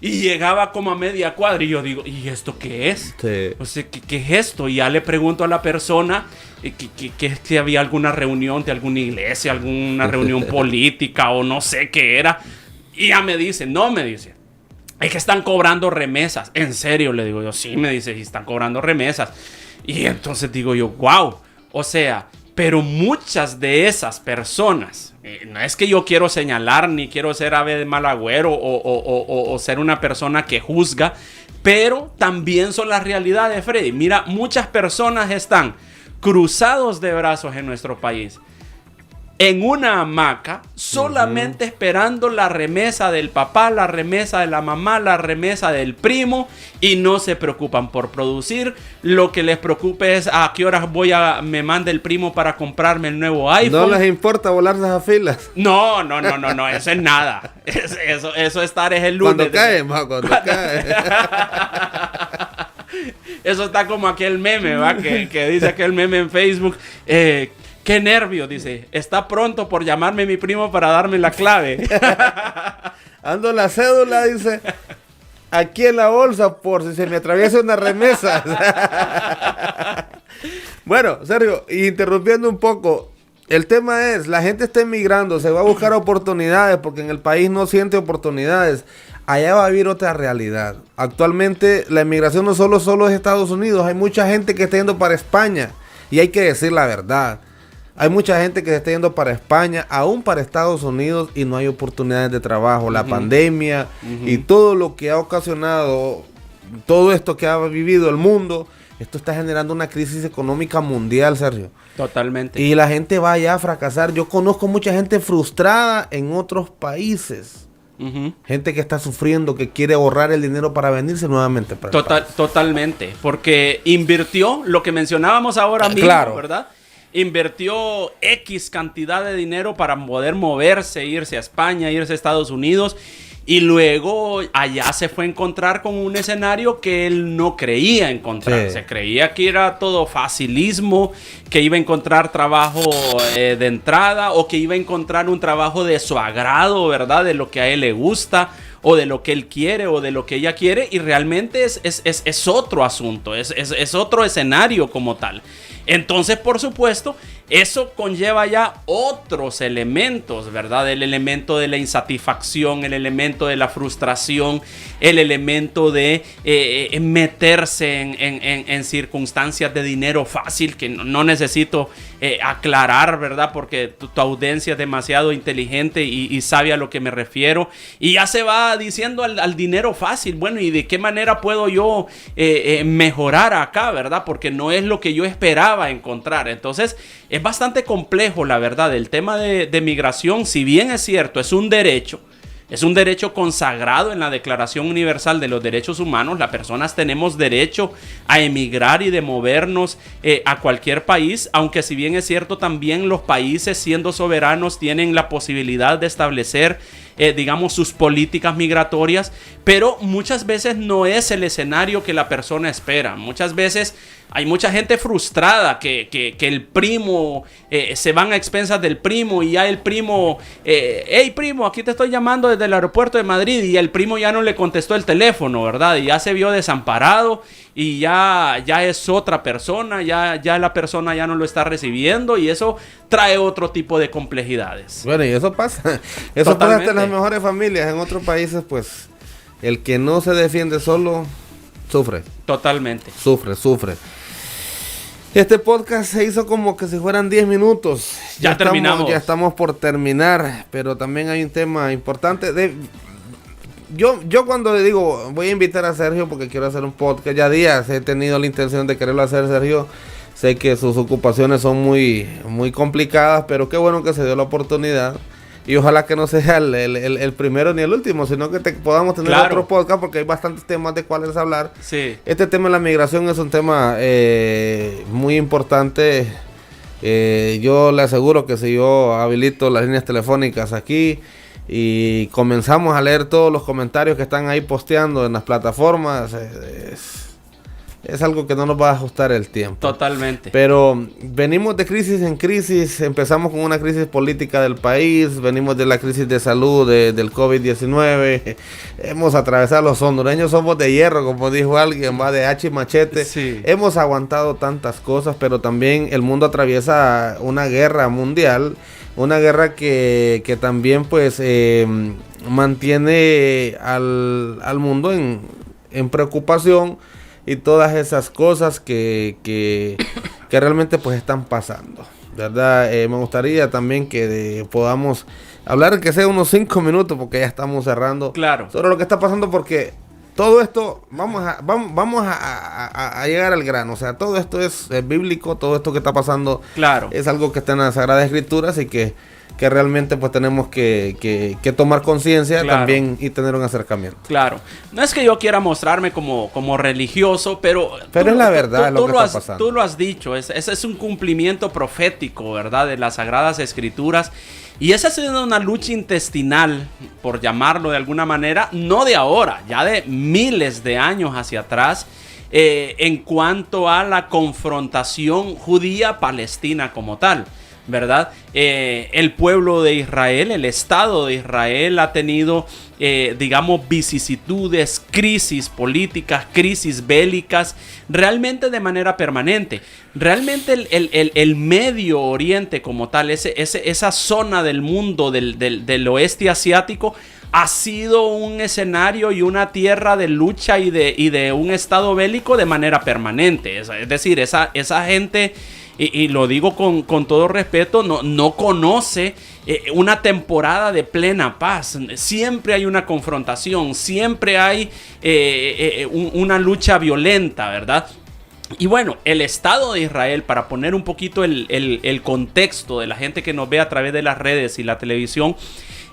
Y llegaba como a media cuadra y yo digo, ¿y esto qué es? Sí. O sea, ¿qué es esto? Y ya le pregunto a la persona que había alguna reunión de alguna iglesia, alguna reunión política o no sé qué era. Y ya me dice, es que están cobrando remesas. ¿En serio? Le digo yo, sí, me dice, y están cobrando remesas. Y entonces digo yo, wow, o sea, pero muchas de esas personas, no es que yo quiero señalar ni quiero ser ave de mal agüero o ser una persona que juzga, pero también son las realidades, Freddy. Mira, muchas personas están cruzados de brazos en nuestro país, en una hamaca, solamente esperando la remesa del papá, la remesa de la mamá, la remesa del primo, y no se preocupan por producir. Lo que les preocupa es a qué horas me manda el primo para comprarme el nuevo iPhone. No les importa volarse a filas. No, eso es nada. Eso estar es el lunes. Cuando cae. Eso está como aquel meme, ¿va? Que dice aquel meme en Facebook. Qué nervio, dice. Está pronto por llamarme mi primo para darme la clave. Ando la cédula, dice, aquí en la bolsa por si se me atraviesa una remesa. Bueno, Sergio, interrumpiendo un poco, el tema es, la gente está emigrando, se va a buscar oportunidades porque en el país no siente oportunidades. Allá va a vivir otra realidad. Actualmente la emigración no solo es Estados Unidos, hay mucha gente que está yendo para España y hay que decir la verdad. Hay mucha gente que se está yendo para España, aún para Estados Unidos, y no hay oportunidades de trabajo. La pandemia y todo lo que ha ocasionado, todo esto que ha vivido el mundo, esto está generando una crisis económica mundial, Sergio. Totalmente. Y la gente va allá a fracasar. Yo conozco mucha gente frustrada en otros países. Gente que está sufriendo, que quiere ahorrar el dinero para venirse nuevamente para el país. Totalmente. Porque invirtió lo que mencionábamos ahora mismo, claro, ¿verdad? Invirtió X cantidad de dinero para poder moverse, irse a España, irse a Estados Unidos, y luego allá se fue a encontrar con un escenario que él no creía encontrar. Sí. Se creía que era todo facilismo, que iba a encontrar trabajo de entrada, o que iba a encontrar un trabajo de su agrado, ¿verdad? De lo que a él le gusta, o de lo que él quiere, o de lo que ella quiere, y realmente es otro asunto, es otro escenario como tal. Entonces, por supuesto, eso conlleva ya otros elementos, ¿verdad? El elemento de la insatisfacción, el elemento de la frustración, el elemento de meterse en circunstancias de dinero fácil, que no necesito aclarar, ¿verdad? Porque tu audiencia es demasiado inteligente y sabe a lo que me refiero. Y ya se va diciendo al dinero fácil. Bueno, ¿y de qué manera puedo yo mejorar acá, ¿verdad? Porque no es lo que yo esperaba encontrar. Entonces, es bastante complejo, la verdad, el tema de migración. Si bien es cierto, es un derecho consagrado en la Declaración Universal de los Derechos Humanos. Las personas tenemos derecho a emigrar y de movernos a cualquier país, aunque si bien es cierto, también los países, siendo soberanos, tienen la posibilidad de establecer digamos, sus políticas migratorias, pero muchas veces no es el escenario que la persona espera. Muchas veces hay mucha gente frustrada que el primo, se van a expensas del primo, y ya el primo, hey primo, aquí te estoy llamando desde el aeropuerto de Madrid, y el primo ya no le contestó el teléfono, ¿verdad? Y ya se vio desamparado, y ya es otra persona, ya la persona ya no lo está recibiendo, y eso trae otro tipo de complejidades. Bueno, y eso pasa. Eso pasa hasta en las mejores familias. En otros países, pues, el que no se defiende solo, sufre. Totalmente. Sufre. Este podcast se hizo como que si fueran 10 minutos. Ya terminamos. Ya estamos por terminar, pero también hay un tema importante. Yo cuando le digo, voy a invitar a Sergio porque quiero hacer un podcast, ya días he tenido la intención de quererlo hacer, Sergio. Sé que sus ocupaciones son muy, muy complicadas, pero qué bueno que se dio la oportunidad. Y ojalá que no sea el primero ni el último, sino que podamos tener otro podcast, porque hay bastantes temas de cuáles hablar. Sí. Este tema de la migración es un tema muy importante. Yo le aseguro que si yo habilito las líneas telefónicas aquí y comenzamos a leer todos los comentarios que están ahí posteando en las plataformas, es algo que no nos va a ajustar el tiempo. Totalmente. Pero venimos de crisis en crisis, empezamos con una crisis política del país, venimos de la crisis de salud del COVID-19, hemos atravesado, los hondureños somos de hierro, como dijo alguien, va de hacha y machete, Sí. hemos aguantado tantas cosas, pero también el mundo atraviesa una guerra mundial, una guerra que también pues mantiene al mundo en preocupación, y todas esas cosas que realmente pues están pasando, ¿verdad? Me gustaría también que podamos hablar, que sea unos 5 minutos, porque ya estamos cerrando. Claro. Sobre lo que está pasando, porque todo esto, vamos a llegar al grano. O sea, todo esto es bíblico, todo esto que está pasando, Claro. es algo que está en las Sagradas Escrituras, y que realmente pues tenemos que tomar conciencia, Claro. también, y tener un acercamiento. Claro, no es que yo quiera mostrarme como religioso, pero es la verdad lo que está pasando. Tú lo has dicho, ese es un cumplimiento profético, ¿verdad? De las Sagradas Escrituras. Y esa ha sido una lucha intestinal, por llamarlo de alguna manera, no de ahora, ya de miles de años hacia atrás, en cuanto a la confrontación judía-palestina como tal, ¿verdad? El pueblo de Israel, el Estado de Israel ha tenido, digamos, vicisitudes, crisis políticas, crisis bélicas, realmente de manera permanente. Realmente el Medio Oriente como tal, esa zona del mundo del oeste asiático, ha sido un escenario y una tierra de lucha y de un estado bélico de manera permanente. Es decir, esa gente... Y lo digo con todo respeto, no conoce una temporada de plena paz. Siempre hay una confrontación, siempre hay una lucha violenta, ¿verdad? Y bueno, el Estado de Israel, para poner un poquito el contexto de la gente que nos ve a través de las redes y la televisión,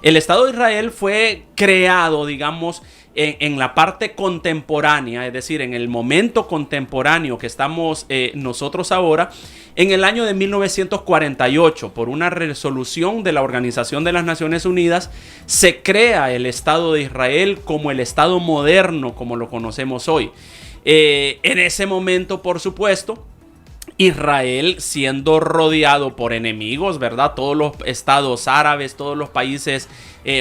el Estado de Israel fue creado, digamos, en la parte contemporánea, es decir, en el momento contemporáneo que estamos nosotros ahora, en el año de 1948, por una resolución de la Organización de las Naciones Unidas, se crea el Estado de Israel como el Estado moderno, como lo conocemos hoy. En ese momento, por supuesto, Israel siendo rodeado por enemigos, ¿verdad? Todos los estados árabes, todos los países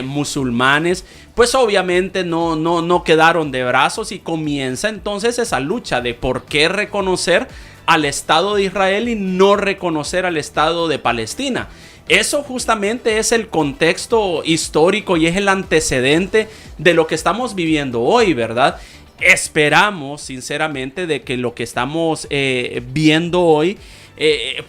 musulmanes, pues obviamente no quedaron de brazos, y comienza entonces esa lucha de por qué reconocer al Estado de Israel y no reconocer al Estado de Palestina. Eso justamente es el contexto histórico y es el antecedente de lo que estamos viviendo hoy, ¿verdad? Esperamos sinceramente de que lo que estamos viendo hoy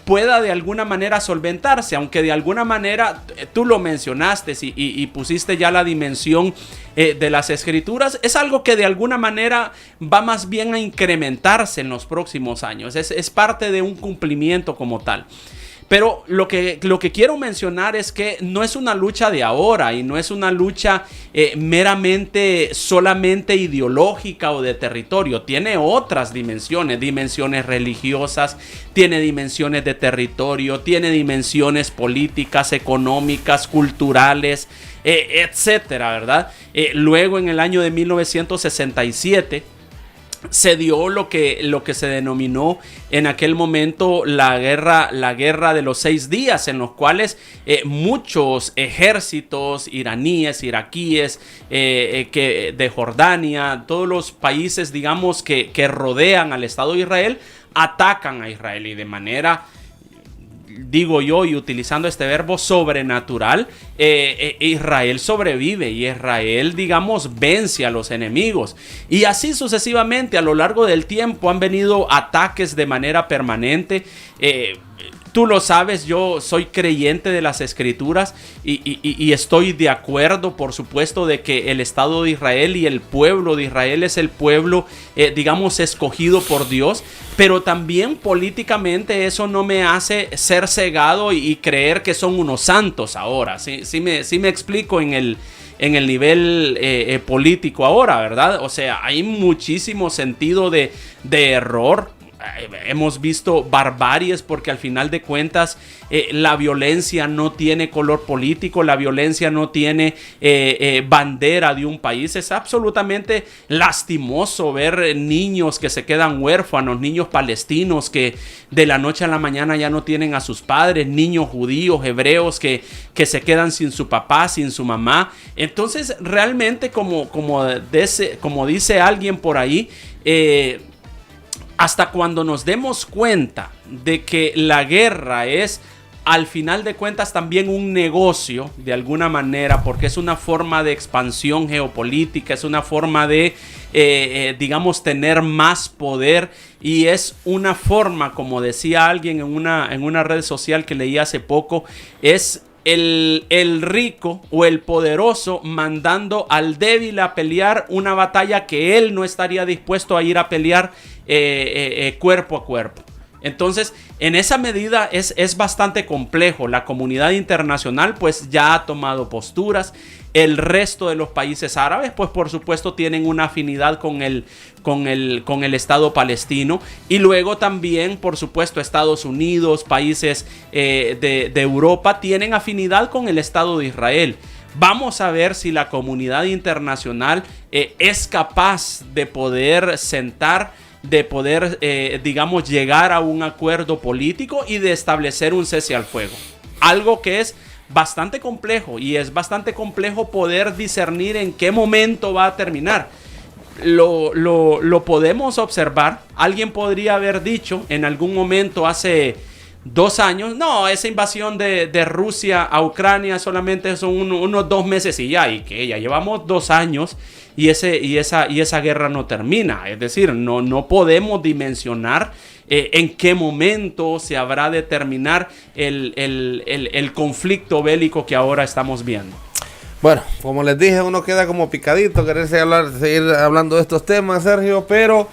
pueda de alguna manera solventarse, aunque de alguna manera tú lo mencionaste y pusiste ya la dimensión de las escrituras. Es algo que de alguna manera va más bien a incrementarse en los próximos años, es parte de un cumplimiento como tal. Pero lo que quiero mencionar es que no es una lucha de ahora, y no es una lucha meramente solamente ideológica o de territorio. Tiene otras dimensiones religiosas, tiene dimensiones de territorio, tiene dimensiones políticas, económicas, culturales, etcétera, ¿verdad? Luego, en el año de 1967, se dio lo que se denominó en aquel momento la guerra de los 6 días, en los cuales muchos ejércitos iraníes, iraquíes, de Jordania, todos los países, digamos, que rodean al Estado de Israel, atacan a Israel, y de manera, digo yo, y utilizando este verbo, sobrenatural, Israel sobrevive, y Israel, digamos, vence a los enemigos. Y así sucesivamente a lo largo del tiempo han venido ataques de manera permanente. Tú lo sabes, yo soy creyente de las escrituras y estoy de acuerdo, por supuesto, de que el Estado de Israel y el pueblo de Israel es el pueblo, digamos, escogido por Dios. Pero también políticamente eso no me hace ser cegado y creer que son unos santos ahora. Sí me explico en el nivel político ahora, ¿verdad? O sea, hay muchísimo sentido de error. hemos visto barbaries, porque al final de cuentas la violencia no tiene color político, la violencia no tiene bandera de un país. Es absolutamente lastimoso ver niños que se quedan huérfanos, niños palestinos que de la noche a la mañana ya no tienen a sus padres, niños judíos, hebreos que se quedan sin su papá, sin su mamá. Entonces realmente como dice alguien por ahí, hasta cuando nos demos cuenta de que la guerra es al final de cuentas también un negocio de alguna manera, porque es una forma de expansión geopolítica, es una forma de digamos tener más poder, y es una forma, como decía alguien en una red social que leí hace poco, es el rico o el poderoso mandando al débil a pelear una batalla que él no estaría dispuesto a ir a pelear cuerpo a cuerpo. Entonces, en esa medida es bastante complejo. La comunidad internacional pues ya ha tomado posturas. El resto de los países árabes pues por supuesto tienen una afinidad con el Estado palestino. Y luego también por supuesto Estados Unidos, países de Europa tienen afinidad con el Estado de Israel. Vamos a ver si la comunidad internacional es capaz de poder de poder, digamos, llegar a un acuerdo político y de establecer un cese al fuego. Algo que es bastante complejo, y es bastante complejo poder discernir en qué momento va a terminar. Lo podemos observar. Alguien podría haber dicho en algún momento hace 2 años, no, esa invasión de Rusia a Ucrania solamente son unos 2 meses y ya llevamos 2 años y esa guerra no termina. Es decir, no podemos dimensionar en qué momento se habrá de terminar el conflicto bélico que ahora estamos viendo. Bueno, como les dije, uno queda como picadito, querer seguir hablando de estos temas, Sergio, pero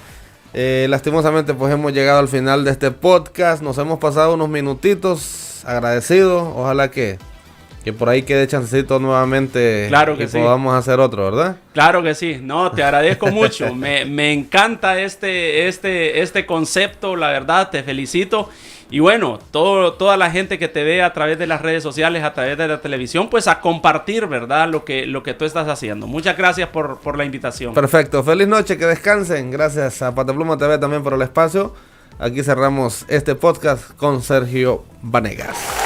lastimosamente pues hemos llegado al final de este podcast. Nos hemos pasado unos minutitos, agradecidos. Ojalá que por ahí quede chancecito nuevamente. Claro que y sí. Podamos hacer otro, ¿verdad? Claro que sí. No, te agradezco mucho. Me encanta este concepto, la verdad, te felicito. Y bueno, toda la gente que te ve a través de las redes sociales, a través de la televisión, pues a compartir, ¿verdad? Lo que tú estás haciendo. Muchas gracias por la invitación. Perfecto. Feliz noche, que descansen. Gracias a Patepluma TV también por el espacio. Aquí cerramos este podcast con Sergio Vanegas.